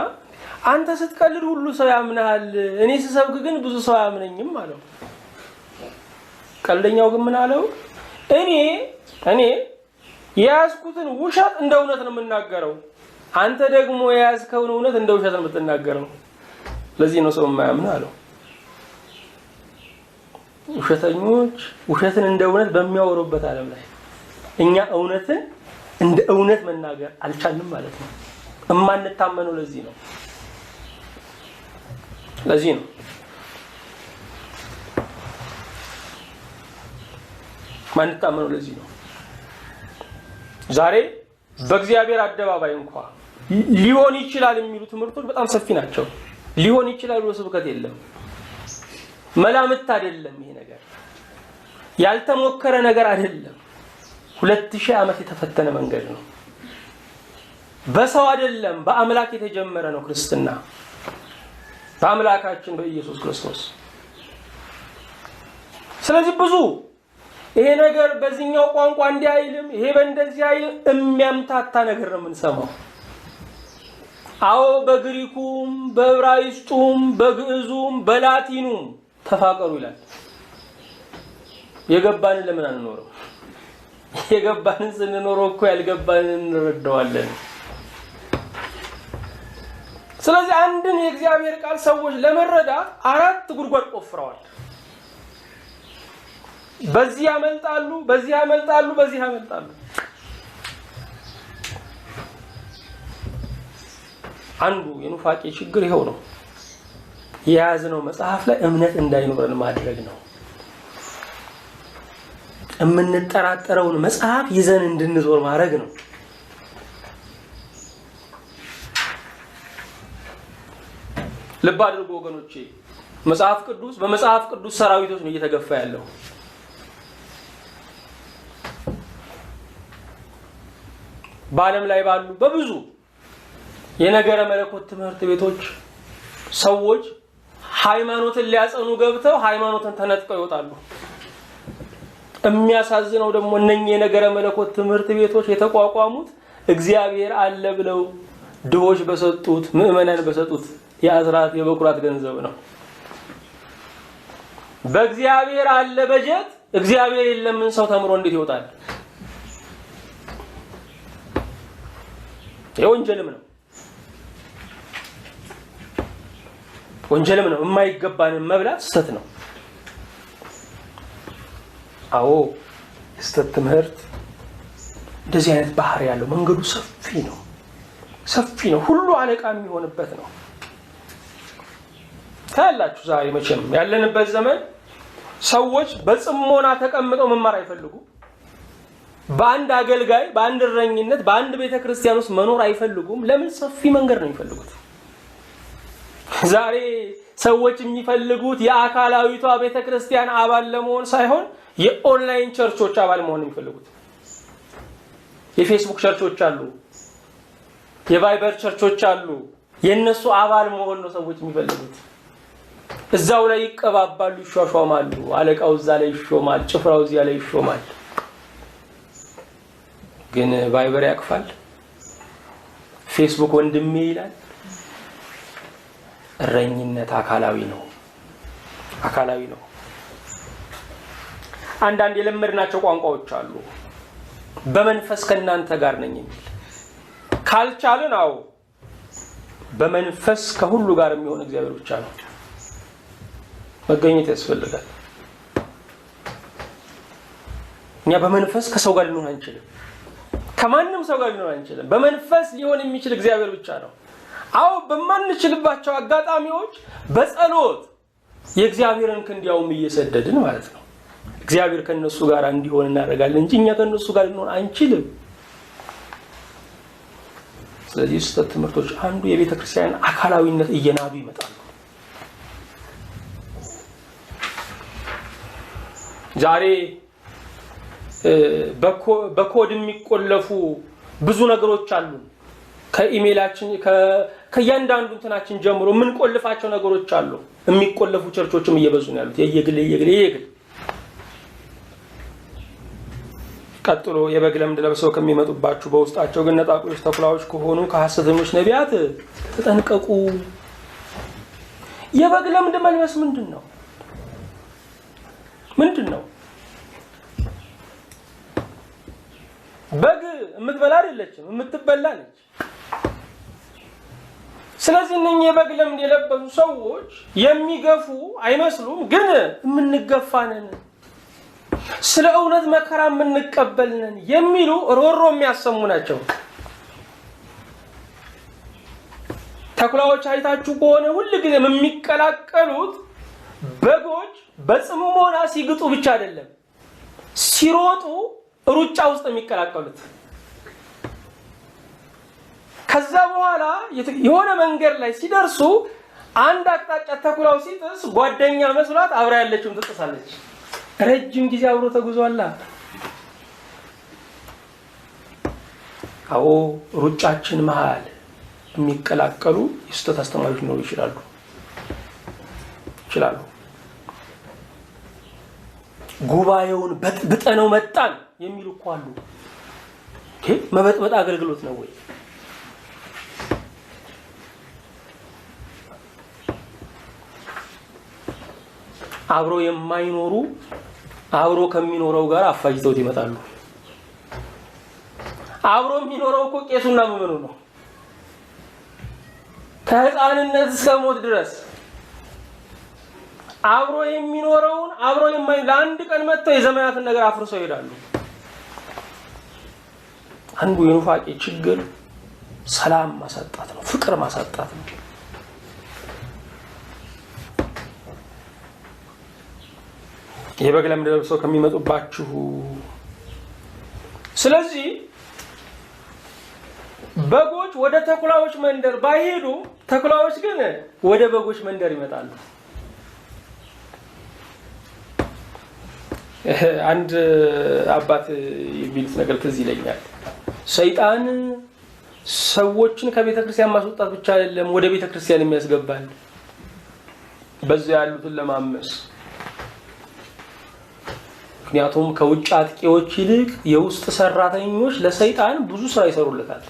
አንተ ስትቀልድ ሁሉ ሰው ያምናል፣ እኔ ስሰብክ ግን ብዙ ሰው አያምነኝም አለው። ቀልደኛው ግን ምን አለው? እኔ የያዝኩትን ውሸት እንደ እውነት ነው የምናገረው፣ አንተ ደግሞ የያዝከውን እውነት እንደ ውሸት ነው የምትናገረው። ለዚህ ነው ሰው የማያምን አለው። ውሸተኞች ውሸትን እንደ እውነት በሚያወሩበት ዓለም ላይ እኛ እውነትን እንደ እውነት መናገር አልቻልንም ማለት ነው። እማንታመነው ለዚህ ነው። ማንታመነው ለዚህ ነው። ዛሬ በእግዚአብሔር አደባባይ እንኳን ሊሆን ይችላል የሚሉ ትምህርቶች በጣም ሰፊ ናቸው። ሊሆን ይችላል ብሎ ስብከት የለም። መላምት አይደለም። ይሄ ነገር ያልተሞከረ ነገር አይደለም። 2000 ዓመት የተፈተነ መንገድ ነው። በሰው አይደለም፣ በአምላክ የተጀመረ ነው ክርስትና። በአምላካችን በኢየሱስ ክርስቶስ። ስለዚህ ብዙ ይሄ ነገር በዚህኛው ቋንቋ እንዲህ አይልም፣ ይሄ በእንደዚህ አይልም የሚያምታታ ነገር ነው የምንሰማው። አዎ በግሪኩም በዕብራይስጡም በግዕዙም በላቲኑም ተፋቀሩ ይላል። የገባንን ለምን አንኖርም? የገባንን ስንኖረው እኮ ያልገባንን እንረዳዋለን። ስለዚህ አንድን የእግዚአብሔር ቃል ሰዎች ለመረዳት 4 ጉድጓድ ቆፍረዋል። በዚህ ያመልጣሉ፣ በዚህ ያመልጣሉ። አንዱ የኑፋቄ ችግር ይኸው ነው። የያዝነው መጽሐፍ ላይ እምነት እንዳይኖረን ማድረግ ነው። የምንጠራጠረውን መጽሐፍ ይዘን እንድንዞር ማድረግ ነው። ልብ አድርጉ ወገኖቼ፣ በመጽሐፍ ቅዱስ ሰራዊቶች ነው እየተገፋ ያለው። በዓለም ላይ ባሉ በብዙ የነገረ መለኮት ትምህርት ቤቶች ሰዎች ሃይማኖትን ሊያጸኑ ገብተው ሃይማኖትን ተነጥቀው ይወጣሉ። የሚያሳዝነው ደግሞ እነኚህ የነገረ መለኮት ትምህርት ቤቶች የተቋቋሙት እግዚአብሔር አለ ብለው ድሆች በሰጡት ምዕመናን በሰጡት የአስራት የበኩራት ገንዘብ ነው። በእግዚአብሔር አለ በጀት እግዚአብሔር የለምን ሰው ተምሮ እንዴት ይወጣል? ወንጀልም ነው። የማይገባንን መብላት ስተት ነው። አዎ ስተት ትምህርት እንደዚህ አይነት ባህሪ ያለው መንገዱ ሰፊ ነው። ሁሉ አለቃ የሚሆንበት ነው። ታላችሁ ዛሬ መቼም ያለንበት ዘመን ሰዎች በጽሞና ተቀምጠው መማር አይፈልጉም። በአንድ አገልጋይ፣ በአንድ እረኝነት፣ በአንድ ቤተክርስቲያን ውስጥ መኖር አይፈልጉም። ለምን? ሰፊ መንገድ ነው የሚፈልጉት። ዛሬ ሰዎች የሚፈልጉት የአካላዊቷ ቤተክርስቲያን አባል ለመሆን ሳይሆን የኦንላይን ቸርቾች አባል መሆን የሚፈልጉት። የፌስቡክ ቸርቾች አሉ፣ የቫይበር ቸርቾች አሉ። የነሱ አባል መሆን ነው ሰዎች የሚፈልጉት። እዛው ላይ ይቀባባሉ፣ ይሿሿማሉ። አለቃው እዛ ላይ ይሾማል፣ ጭፍራው እዚያ ላይ ይሾማል። ግን ቫይበር ያቅፋል? ፌስቡክ ወንድሜ ይላል። እረኝነት አካላዊ ነው። አንዳንድ የለመድናቸው ቋንቋዎች አሉ። በመንፈስ ከእናንተ ጋር ነኝ የሚል ካልቻልን፣ አዎ በመንፈስ ከሁሉ ጋር የሚሆን እግዚአብሔር ብቻ ነው። መገኘት ያስፈልጋል። እኛ በመንፈስ ከሰው ጋር ልንሆን አንችልም። ከማንም ሰው ጋር ልንሆን አንችልም። በመንፈስ ሊሆን የሚችል እግዚአብሔር ብቻ ነው። አዎ በማንችልባቸው አጋጣሚዎች በጸሎት የእግዚአብሔርን ክንዲያውም እየሰደድን ማለት ነው እግዚአብሔር ከነሱ ጋር እንዲሆን እናደርጋለን እንጂ እኛ ከነሱ ጋር ልንሆን አንችልም። ስለዚህ ስህተት ትምህርቶች አንዱ የቤተ ክርስቲያን አካላዊነት እየናዱ ይመጣሉ። ዛሬ በኮድ የሚቆለፉ ብዙ ነገሮች አሉ። ከኢሜላችን ከእያንዳንዱ እንትናችን ጀምሮ ምን ቆልፋቸው ነገሮች አሉ። የሚቆለፉ ቸርቾችም እየበዙ ነው ያሉት። የየግል ቀጥሎ የበግ ለምድ ለብሰው ከሚመጡባችሁ በውስጣቸው ግን ነጣቂዎች ተኩላዎች ከሆኑ ከሐሰተኞች ነቢያት ተጠንቀቁ። የበግ ለምድ መልበስ ምንድነው? በግ የምትበላ አይደለችም፣ የምትበላ ነች። ስለዚህ እነኚህ የበግ ለምድ የለበሱ ሰዎች የሚገፉ አይመስሉም፣ ግን የምንገፋ ነን፣ ስለ እውነት መከራ የምንቀበል ነን የሚሉ ሮሮ የሚያሰሙ ናቸው። ተኩላዎች አይታችሁ ከሆነ ሁሉ ጊዜ የሚቀላቀሉት በጎች በጽሞና ሲግጡ ብቻ አይደለም፣ ሲሮጡ ሩጫ ውስጥ የሚቀላቀሉት። ከዛ በኋላ የሆነ መንገድ ላይ ሲደርሱ አንድ አቅጣጫ ተኩላው ሲጥስ ጓደኛ መስሏት አብራ ያለችውን ትጥሳለች። ረጅም ጊዜ አብሮ ተጉዟላ። አዎ ሩጫችን መሃል የሚቀላቀሉ የስህተት አስተማሪዎች ሊኖሩ ይችላሉ። ጉባኤውን በጥብጠነው መጣን የሚሉ እኮ አሉ። መበጥበጥ አገልግሎት ነው ወይ? አብሮ የማይኖሩ አብሮ ከሚኖረው ጋር አፋጅተውት ይመጣሉ። አብሮ የሚኖረው እኮ ቄሱና ምዕመኑ ነው። ከሕፃንነት እስከ ሞት ድረስ አብሮ የሚኖረውን አብሮ ለአንድ ቀን መጥተው የዘመናትን ነገር አፍርሰው ይሄዳሉ። አንዱ የኑፋቄ ችግር ሰላም ማሳጣት ነው፣ ፍቅር ማሳጣት ነው። የበግ ለምድ ለብሰው ከሚመጡባችሁ። ስለዚህ በጎች ወደ ተኩላዎች መንደር ባይሄዱ፣ ተኩላዎች ግን ወደ በጎች መንደር ይመጣሉ። አንድ አባት የሚሉት ነገር ትዝ ይለኛል። ሰይጣን ሰዎችን ከቤተ ክርስቲያን ማስወጣት ብቻ አይደለም ወደ ቤተ ክርስቲያን የሚያስገባል፣ በዚያ ያሉትን ለማመስ። ምክንያቱም ከውጭ አጥቂዎች ይልቅ የውስጥ ሰራተኞች ለሰይጣን ብዙ ስራ ይሰሩለታል።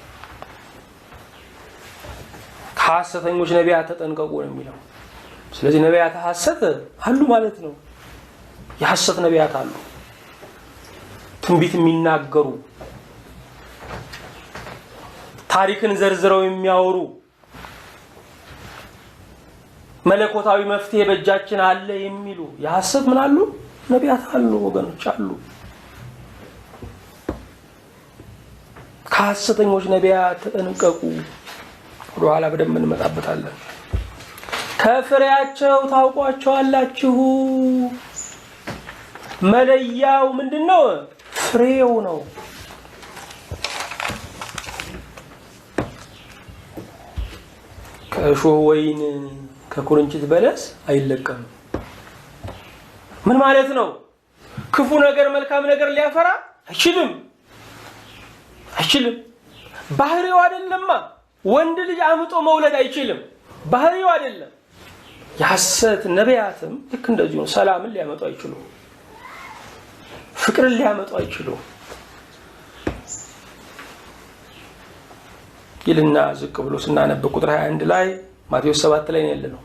ከሐሰተኞች ነቢያት ተጠንቀቁ ነው የሚለው። ስለዚህ ነቢያት ሐሰት አሉ ማለት ነው። የሐሰት ነቢያት አሉ፣ ትንቢት የሚናገሩ ታሪክን ዘርዝረው የሚያወሩ መለኮታዊ መፍትሄ በእጃችን አለ የሚሉ የሐሰት ምን አሉ? ነቢያት አሉ ወገኖች አሉ። ከሐሰተኞች ነቢያት ተጠንቀቁ። ወደኋላ በደንብ እንመጣበታለን። ከፍሬያቸው ታውቋቸዋላችሁ። መለያው ምንድነው? ፍሬው ነው። ከእሾህ ወይን ከኩርንችት በለስ አይለቀም። ምን ማለት ነው? ክፉ ነገር መልካም ነገር ሊያፈራ አይችልም። ባህሪው አይደለማ። ወንድ ልጅ አምጦ መውለድ አይችልም። ባህሪው አይደለም። የሐሰት ነቢያትም ልክ እንደዚሁ ነው። ሰላምን ሊያመጡ አይችሉም። ፍቅርን ሊያመጡ አይችሉም። ይልና ዝቅ ብሎ ስናነብ ቁጥር 21 ላይ ማቴዎስ 7 ላይ ነው ያለነው።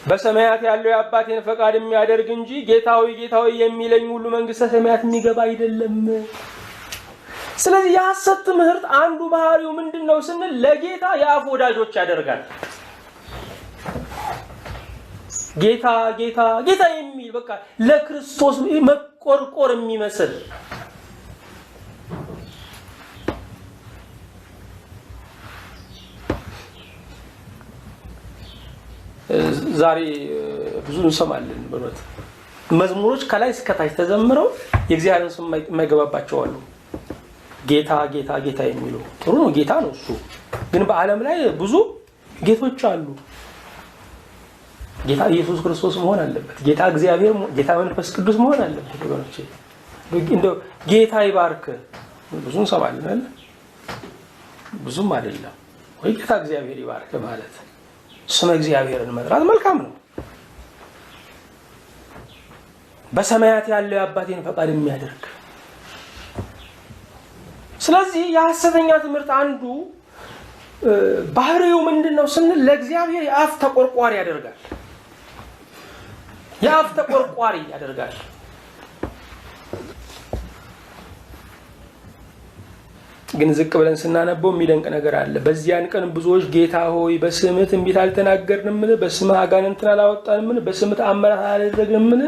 በሰማያት ያለው የአባቴን ፈቃድ የሚያደርግ እንጂ ጌታ ሆይ ጌታ ሆይ የሚለኝ ሁሉ መንግስተ ሰማያት የሚገባ አይደለም። ስለዚህ የሐሰት ትምህርት አንዱ ባህሪው ምንድነው ስንል ለጌታ የአፍ ወዳጆች ያደርጋል። ጌታ ጌታ ጌታ የሚል በቃ ለክርስቶስ መቆርቆር የሚመስል ዛሬ ብዙ እንሰማለን። በእውነት መዝሙሮች ከላይ እስከ ታች ተዘምረው የእግዚአብሔርን ስም የማይገባባቸው አሉ። ጌታ ጌታ ጌታ የሚሉ ጥሩ ነው፣ ጌታ ነው እሱ። ግን በዓለም ላይ ብዙ ጌቶች አሉ። ጌታ ኢየሱስ ክርስቶስ መሆን አለበት። ጌታ እግዚአብሔር፣ ጌታ መንፈስ ቅዱስ መሆን አለበት። ወገኖቼ እንደው ጌታ ይባርክ ብዙ እንሰማለን አይደል? ብዙም አይደለም ወይ ጌታ እግዚአብሔር ይባርክ ማለት ስመ እግዚአብሔርን መጥራት መልካም ነው። በሰማያት ያለው የአባቴን ፈቃድ የሚያደርግ። ስለዚህ የሐሰተኛ ትምህርት አንዱ ባህሪው ምንድነው ስንል ለእግዚአብሔር የአፍ ተቆርቋሪ ያደርጋል። የአፍ ተቆርቋሪ ያደርጋል። ግን ዝቅ ብለን ስናነበው የሚደንቅ ነገር አለ። በዚያን ቀን ብዙዎች ጌታ ሆይ በስምህ ትንቢት አልተናገርንምን? በስምህ አጋንንትን አላወጣንምን? በስምህ ተአምራት አላደረግንምን?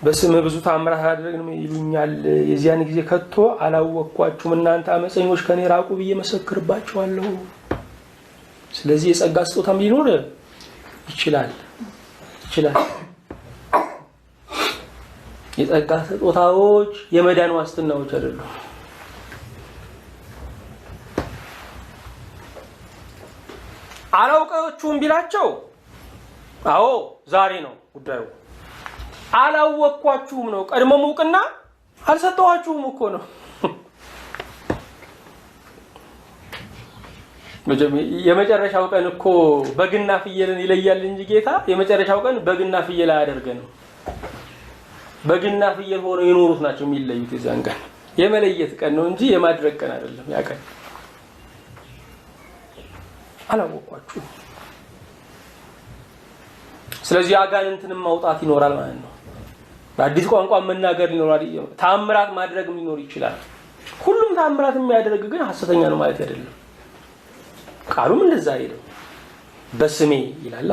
በስምህ ብዙ ተአምራት አላደረግንም ይሉኛል። የዚያን ጊዜ ከቶ አላወቅኳችሁም፣ እናንተ አመፀኞች ከኔ ራቁ ብዬ መሰክርባችኋለሁ። ስለዚህ የጸጋ ስጦታም ሊኖር ይችላል። የጸጋ ስጦታዎች የመዳን ዋስትናዎች አይደሉም። አላውቃችሁም ቢላቸው አዎ ዛሬ ነው ጉዳዩ። አላወቅኳችሁም ነው፣ ቀድሞም እውቅና አልሰጠኋችሁም እኮ ነው። የመጨረሻው ቀን እኮ በግና ፍየልን ይለያል እንጂ ጌታ የመጨረሻው ቀን በግና ፍየል አያደርገንም። በግና ፍየል ሆነው የኖሩት ናቸው የሚለዩት። የዛን ቀን የመለየት ቀን ነው እንጂ የማድረግ ቀን አይደለም። ያ ቀን አላወቅኳችሁም። ስለዚህ አጋንንትንም ማውጣት ይኖራል ማለት ነው። በአዲስ ቋንቋ መናገር ይኖራል። ተአምራት ማድረግም ሊኖር ይችላል። ሁሉም ተአምራት የሚያደርግ ግን ሐሰተኛ ነው ማለት አይደለም። ቃሉም እንደዛ አይደለም። በስሜ ይላል።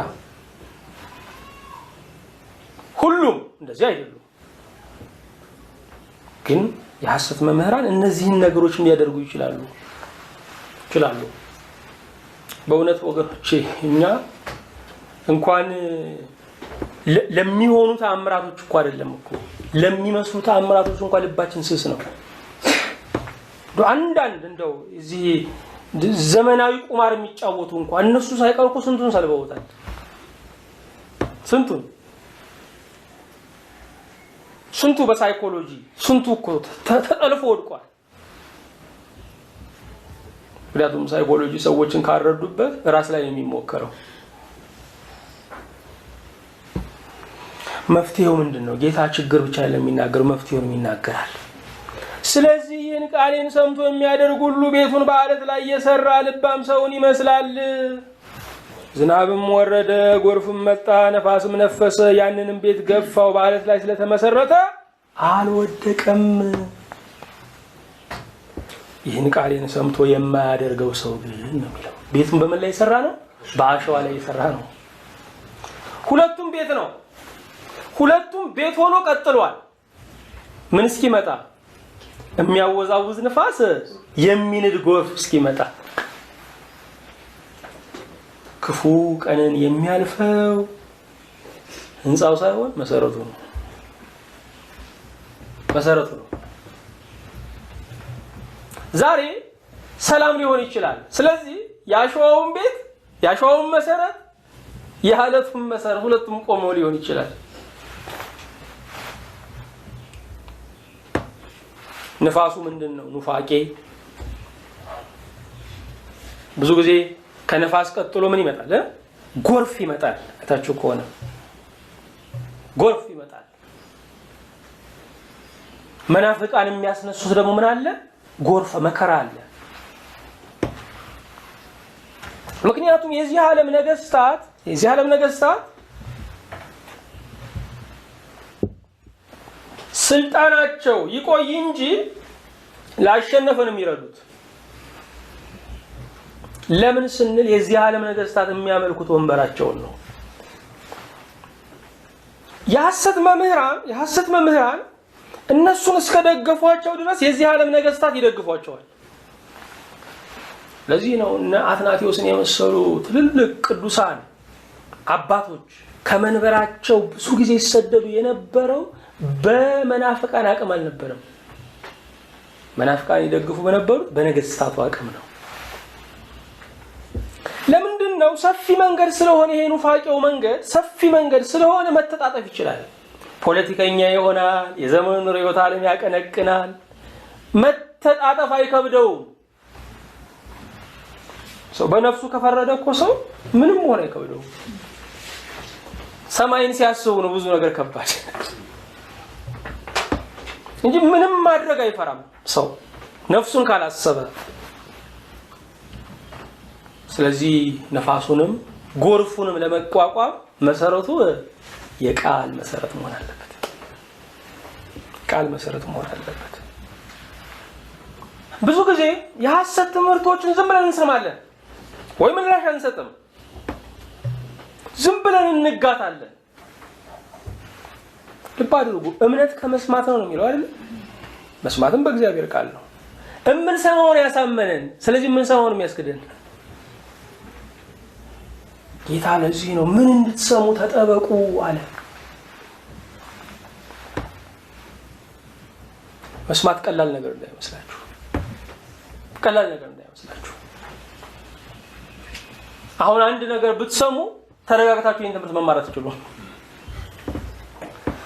ሁሉም እንደዚህ አይደሉም። ግን የሐሰት መምህራን እነዚህን ነገሮች ሊያደርጉ ይችላሉ። በእውነት ወገኖቼ እኛ እንኳን ለሚሆኑ ተአምራቶች እኮ አይደለም እኮ ለሚመስሉ ተአምራቶች እንኳን ልባችን ስስ ነው። አንዳንድ እንደው እዚህ ዘመናዊ ቁማር የሚጫወቱ እንኳን እነሱ ሳይቀሩ እኮ ስንቱን ሰልበውታል። ስንቱ በሳይኮሎጂ ስንቱ እኮ ተጠልፎ ወድቋል። ምክንያቱም ሳይኮሎጂ ሰዎችን ካረዱበት ራስ ላይ ነው የሚሞከረው። መፍትሄው ምንድነው? ጌታ ችግር ብቻ ለሚናገር መፍትሄውን ይናገራል። ስለዚህ ይህን ቃሌን ሰምቶ የሚያደርግ ሁሉ ቤቱን በአለት ላይ የሰራ ልባም ሰውን ይመስላል። ዝናብም ወረደ፣ ጎርፍም መጣ፣ ነፋስም ነፈሰ፣ ያንንም ቤት ገፋው፣ በአለት ላይ ስለተመሰረተ አልወደቀም። ይህን ቃሌን ሰምቶ የማያደርገው ሰው ግን ነው የሚለው። ቤቱን በምን ላይ የሰራ ነው? በአሸዋ ላይ የሰራ ነው። ሁለቱም ቤት ነው። ሁለቱም ቤት ሆኖ ቀጥሏል። ምን እስኪመጣ? የሚያወዛውዝ ንፋስ፣ የሚንድ ጎርፍ እስኪመጣ። ክፉ ቀንን የሚያልፈው ህንጻው ሳይሆን መሰረቱ ነው። ዛሬ ሰላም ሊሆን ይችላል። ስለዚህ ያሸዋውን ቤት ያሸዋውን መሰረት የሐለቱን መሰረት ሁለቱም ቆመው ሊሆን ይችላል። ንፋሱ ምንድነው? ኑፋቄ። ብዙ ጊዜ ከነፋስ ቀጥሎ ምን ይመጣል? ጎርፍ ይመጣል። እታችሁ ከሆነ ጎርፍ ይመጣል። መናፍቃን የሚያስነሱት ደግሞ ምን አለ? ጎርፍ፣ መከራ አለ። ምክንያቱም የዚህ ዓለም ነገስታት ስልጣናቸው ይቆይ እንጂ ላሸነፈን የሚረዱት ለምን ስንል የዚህ ዓለም ነገስታት የሚያመልኩት ወንበራቸውን ነው። የሐሰት መምህራን እነሱን እስከደገፏቸው ድረስ የዚህ ዓለም ነገስታት ይደግፏቸዋል። ለዚህ ነው እነ አትናቴዎስን የመሰሉ ትልልቅ ቅዱሳን አባቶች ከመንበራቸው ብዙ ጊዜ ይሰደዱ የነበረው በመናፍቃን አቅም አልነበረም። መናፍቃን ይደግፉ በነበሩት በነገስታቱ አቅም ነው። ለምንድን ነው? ሰፊ መንገድ ስለሆነ ይሄ ኑፋቄው መንገድ ሰፊ መንገድ ስለሆነ መተጣጠፍ ይችላል። ፖለቲከኛ ይሆናል፣ የዘመኑን ርዕዮተ ዓለም ያቀነቅናል። መተጣጠፍ አይከብደውም። ሰው በነፍሱ ከፈረደ እኮ ሰው ምንም ሆነ አይከብደውም። ሰማይን ሲያስቡ ነው ብዙ ነገር ከባድ እንጂ ምንም ማድረግ አይፈራም ሰው ነፍሱን ካላሰበ። ስለዚህ ነፋሱንም ጎርፉንም ለመቋቋም መሰረቱ የቃል መሰረት መሆን አለበት። ቃል መሰረት መሆን አለበት። ብዙ ጊዜ የሐሰት ትምህርቶችን ዝም ብለን እንሰማለን ወይ ምላሽ አንሰጥም። ዝም ብለን እንጋታለን። ልብ አድርጉ። እምነት ከመስማት ነው የሚለው አይደል? መስማትም በእግዚአብሔር ቃል ነው። እምንሰማውን ያሳመነን፣ ስለዚህ የምንሰማውን የሚያስክደን ጌታ ለዚህ ነው ምን እንድትሰሙ ተጠበቁ አለ። መስማት ቀላል ነገር እንዳይመስላችሁ፣ አሁን አንድ ነገር ብትሰሙ ተረጋግታችሁ ይህን ትምህርት መማር አትችሉም።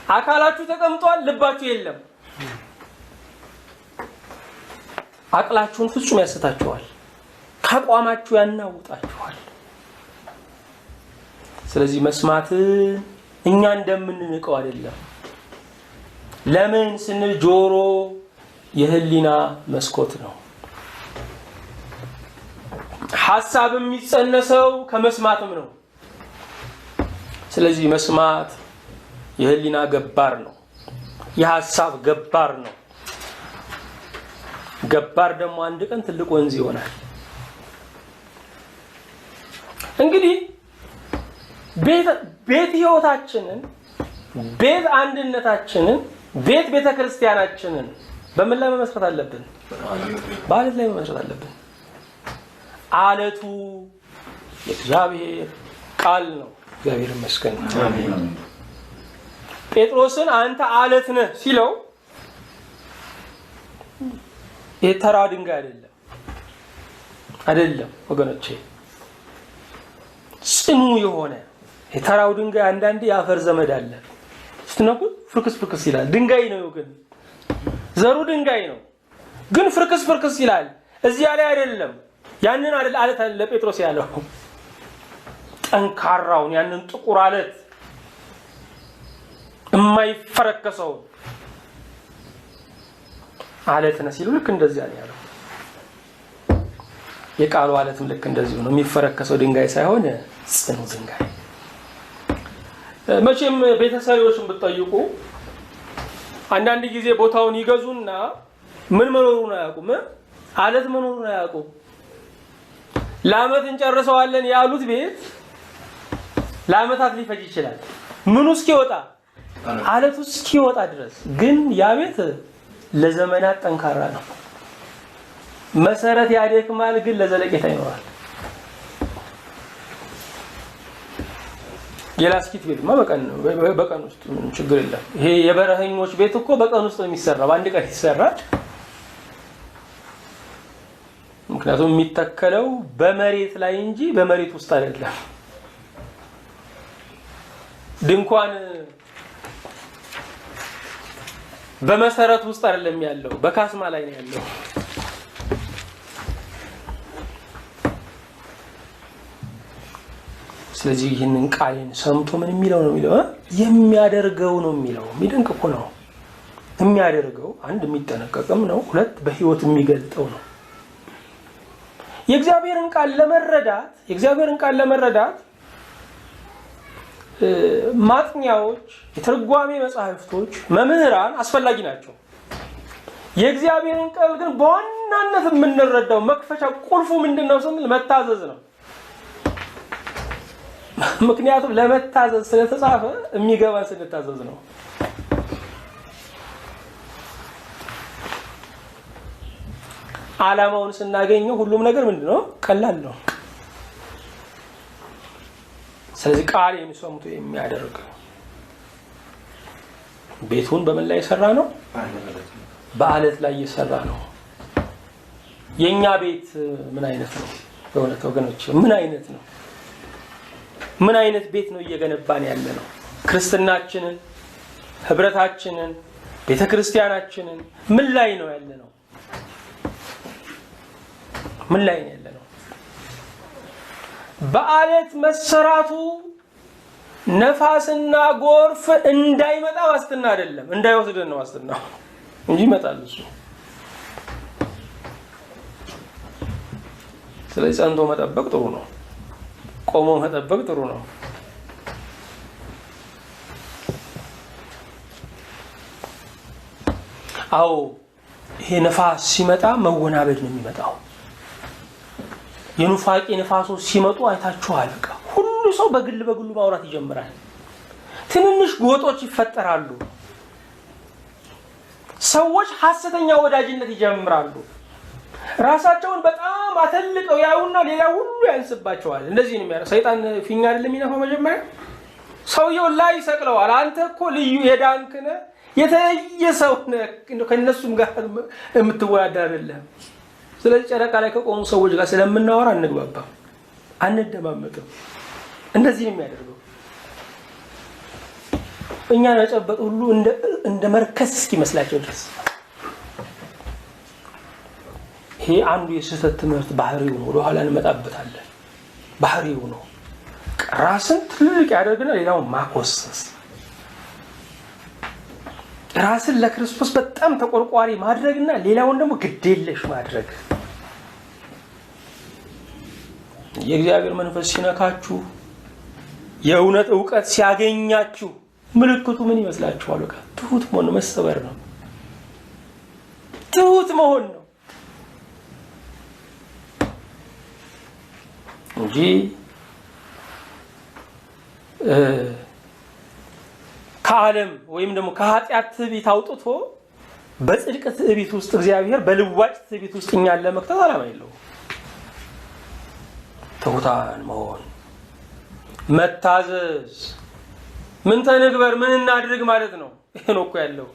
አካላችሁ ተቀምጧል፣ ልባችሁ የለም። አቅላችሁን ፍጹም ያስታችኋል፣ ከቋማችሁ ያናውጣችኋል። ስለዚህ መስማት እኛ እንደምንንቀው አይደለም። ለምን ስንል ጆሮ የህሊና መስኮት ነው። ሐሳብ የሚጸነሰው ከመስማትም ነው። ስለዚህ መስማት የህሊና ገባር ነው፣ የሐሳብ ገባር ነው። ገባር ደግሞ አንድ ቀን ትልቅ ወንዝ ይሆናል። እንግዲህ ቤት ህይወታችንን፣ ቤት አንድነታችንን፣ ቤት ቤተክርስቲያናችንን በምን ላይ መመስረት አለብን? በአለት ላይ መመስረት አለብን። አለቱ የእግዚአብሔር ቃል ነው። እግዚአብሔር ይመስገን። ጴጥሮስን አንተ አለት ነህ ሲለው የተራ ድንጋይ አይደለም ወገኖቼ፣ ጽኑ የሆነ የተራው ድንጋይ አንዳንዴ ያፈር ዘመድ አለ። ስትነኩት ፍርክስ ይላል። ድንጋይ ነው ግን ዘሩ ድንጋይ ነው ግን ፍርክስ ይላል። እዚያ ላይ አይደለም። ያንን አለት ለጴጥሮስ ያለው ጠንካራውን ያንን ጥቁር አለት የማይፈረከሰው አለት ነው ሲሉ ልክ እንደዚያ ነው ያለው። የቃሉ አለትም ልክ እንደዚሁ ነው። የሚፈረከሰው ድንጋይ ሳይሆን ጽኑ ድንጋይ። መቼም ቤተሰቦችን ብትጠይቁ አንዳንድ ጊዜ ቦታውን ይገዙና ምን መኖሩን አያውቁም። አለት መኖሩን አያውቁም። ለዓመት እንጨርሰዋለን ያሉት ቤት ለዓመታት ሊፈጅ ይችላል። ምኑ እስኪወጣ አለቱ እስኪወጣ ድረስ ግን ያ ቤት ለዘመናት ጠንካራ ነው። መሰረት ያደክማል ግን ለዘለቄታ ይኖራል። የላስኪት ቤትማ በቀን ውስጥ ምንም ችግር የለም። ይሄ የበረሃኞች ቤት እኮ በቀን ውስጥ ነው የሚሰራው፣ በአንድ ቀን ይሰራል። ምክንያቱም የሚተከለው በመሬት ላይ እንጂ በመሬት ውስጥ አይደለም። ድንኳን በመሰረት ውስጥ አይደለም ያለው፣ በካስማ ላይ ነው ያለው። ስለዚህ ይህንን ቃልን ሰምቶ ምን የሚለው ነው የሚለው የሚያደርገው ነው የሚለው። የሚደንቅ እኮ ነው። የሚያደርገው አንድ የሚጠነቀቅም ነው፣ ሁለት በህይወት የሚገልጠው ነው። የእግዚአብሔርን ቃል ለመረዳት ማጥኛዎች፣ የትርጓሜ መጻሕፍቶች፣ መምህራን አስፈላጊ ናቸው። የእግዚአብሔርን ቃል ግን በዋናነት የምንረዳው መክፈቻ ቁልፉ ምንድነው ስንል መታዘዝ ነው። ምክንያቱም ለመታዘዝ ስለተጻፈ የሚገባን ስንታዘዝ ነው። ዓላማውን ስናገኘው ሁሉም ነገር ምንድነው? ቀላል ነው። ስለዚህ ቃል የሚሰሙት የሚያደርግ ቤቱን በምን ላይ የሰራ ነው? በአለት ላይ የሰራ ነው። የኛ ቤት ምን አይነት ነው? በእውነት ወገኖች ምን አይነት ነው? ምን አይነት ቤት ነው እየገነባን ያለ ነው? ክርስትናችንን፣ ህብረታችንን፣ ቤተክርስቲያናችንን ምን ላይ ነው ያለ ነው? ምን ላይ ነው ያለ ነው? በአለት መሰራቱ ነፋስና ጎርፍ እንዳይመጣ ዋስትና አይደለም፣ እንዳይወስደን ነው ዋስትናው እንጂ ይመጣል እሱ። ስለዚህ ጸንቶ መጠበቅ ጥሩ ነው። ቆሞ መጠበቅ ጥሩ ነው። አዎ ይሄ ነፋስ ሲመጣ መወናበድ ነው የሚመጣው። የኑፋቄ ነፋሶች ሲመጡ አይታችኋል። በቃ ሁሉ ሰው በግል ማውራት ይጀምራል። ትንንሽ ጎጦች ይፈጠራሉ። ሰዎች ሐሰተኛ ወዳጅነት ይጀምራሉ። ራሳቸውን በጣም አተልቀው ያዩና ሌላ ሁሉ ያንስባቸዋል። እንደዚህ ነው የሚያደርገው ሰይጣን። ፊኛ አይደለም የሚነፋው። መጀመሪያ ሰውየው ላይ ይሰቅለዋል። አንተ እኮ ልዩ የዳንክ ነህ፣ የተለየ ሰው ነህ፣ ከነሱም ጋር የምትወዳደር አይደለም። ስለዚህ ጨረቃ ላይ ከቆሙ ሰዎች ጋር ስለምናወራ አንግባባም፣ አንደማመጥም። እንደዚህ ነው የሚያደርገው። እኛን መጨበጥ ሁሉ እንደ መርከስ እስኪመስላቸው ድረስ። ይሄ አንዱ የስህተት ትምህርት ባህሪው ነው። ወደ ኋላ እንመጣበታለን። ባህሪው ነው። ራስን ትልቅ ያደርግና ሌላውን ማኮሰስ፣ ራስን ለክርስቶስ በጣም ተቆርቋሪ ማድረግና ሌላውን ደግሞ ግዴለሽ ማድረግ። የእግዚአብሔር መንፈስ ሲነካችሁ፣ የእውነት ዕውቀት ሲያገኛችሁ ምልክቱ ምን ይመስላችኋል? በቃ ትሁት መሆን ነው፣ መሰበር ነው፣ ትሁት መሆን ነው እንጂ ከዓለም ወይም ደግሞ ከኃጢአት ትዕቢት አውጥቶ በጽድቅ ትዕቢት ውስጥ እግዚአብሔር በልዋጭ ትዕቢት ውስጥ እኛን ለመክተት ዓላማ የለውም። ትሁታን መሆን፣ መታዘዝ፣ ምን ተንግበር ምን እናድርግ ማለት ነው። ይሄ ነው እኮ ያለው።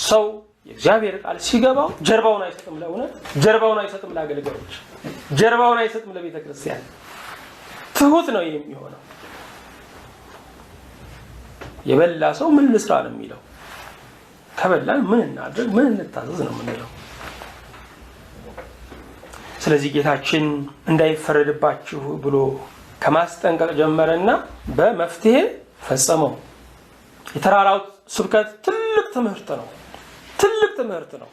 ሰው የእግዚአብሔር ቃል ሲገባው ጀርባውን አይሰጥም ለእውነት፣ ጀርባውን አይሰጥም ለአገልጋዮች፣ ጀርባውን አይሰጥም ለቤተ ክርስቲያን። ትሁት ነው የሚሆነው። የበላ ሰው ምን ልስራ ነው የሚለው። ከበላን ምን እናድርግ ምን እንታዘዝ ነው የምንለው። ስለዚህ ጌታችን እንዳይፈረድባችሁ ብሎ ከማስጠንቀቅ ጀመረና በመፍትሄ ፈጸመው። የተራራው ስብከት ትልቅ ትምህርት ነው። ትልቅ ትምህርት ነው።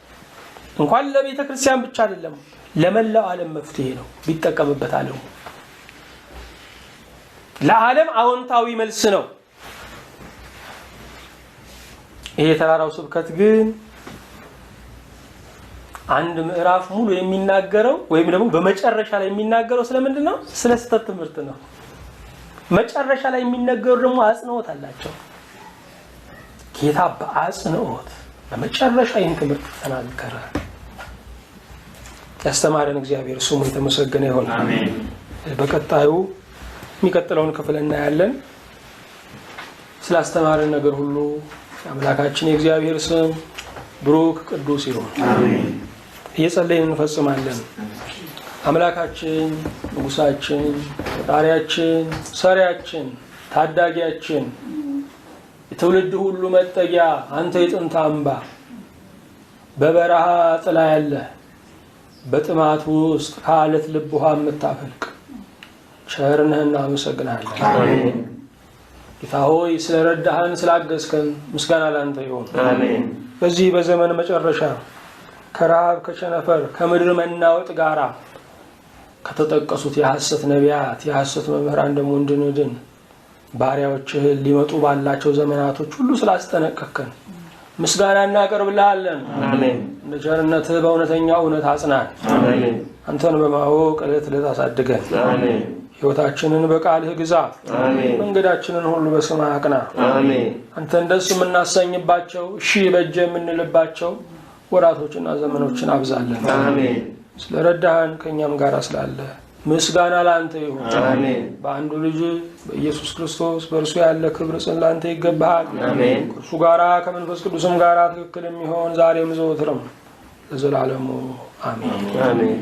እንኳን ለቤተ ክርስቲያን ብቻ አይደለም ለመላው ዓለም መፍትሄ ነው ቢጠቀምበት። ዓለሙ ለዓለም አዎንታዊ መልስ ነው። ይሄ የተራራው ስብከት ግን አንድ ምዕራፍ ሙሉ የሚናገረው ወይም ደግሞ በመጨረሻ ላይ የሚናገረው ስለምንድን ነው? ስለ ስህተት ትምህርት ነው። መጨረሻ ላይ የሚነገሩ ደግሞ አጽንኦት አላቸው። ጌታ በአጽንኦት በመጨረሻ ይህን ትምህርት ተናገረ። ያስተማረን እግዚአብሔር ስሙ የተመሰገነ ይሁን። አሜን። በቀጣዩ የሚቀጥለውን ክፍል እናያለን። ስላስተማረን ነገር ሁሉ አምላካችን የእግዚአብሔር ስም ብሩክ ቅዱስ ይሁን። አሜን። እየጸለይን እንፈጽማለን። አምላካችን፣ ንጉሳችን፣ ፈጣሪያችን፣ ሰሪያችን፣ ታዳጊያችን፣ የትውልድ ሁሉ መጠጊያ አንተ የጥንት አምባ፣ በበረሃ ጥላ ያለ በጥማት ውስጥ ከአለት ልብ ውሃ የምታፈልቅ ቸርነህና አመሰግናለን። አሜን። ጌታ ሆይ ስለረዳህን ስላገዝከን ምስጋና ላንተ ይሁን። አሜን። በዚህ በዘመን መጨረሻ ከረሃብ ከቸነፈር ከምድር መናወጥ ጋራ ከተጠቀሱት የሐሰት ነቢያት የሐሰት መምህራን ደግሞ እንድንድን ባሪያዎችህን ሊመጡ ባላቸው ዘመናቶች ሁሉ ስላስጠነቀቅከን ምስጋና እናቀርብልሃለን። አሜን። እንደ ቸርነትህ በእውነተኛው እውነት አጽናን። አሜን። አንተን በማወቅ ዕለት ዕለት አሳድገን። አሜን። ሕይወታችንን በቃልህ ግዛ። አሜን። መንገዳችንን ሁሉ በስምህ አቅና። አሜን። አንተን ደስ የምናሰኝባቸው እሺ በጀ የምንልባቸው ወራቶችና ዘመኖችን አብዛለን። አሜን። ስለረዳህን ከእኛም ጋር ስላለ ምስጋና ለአንተ ይሁን። አሜን። በአንዱ ልጅ በኢየሱስ ክርስቶስ በእርሱ ያለ ክብር ጽን ለአንተ ይገባሃል። አሜን። ከእርሱ ጋራ ከመንፈስ ቅዱስም ጋራ ትክክል የሚሆን ዛሬም ዘወትርም ለዘላለሙ አሜን። አሜን።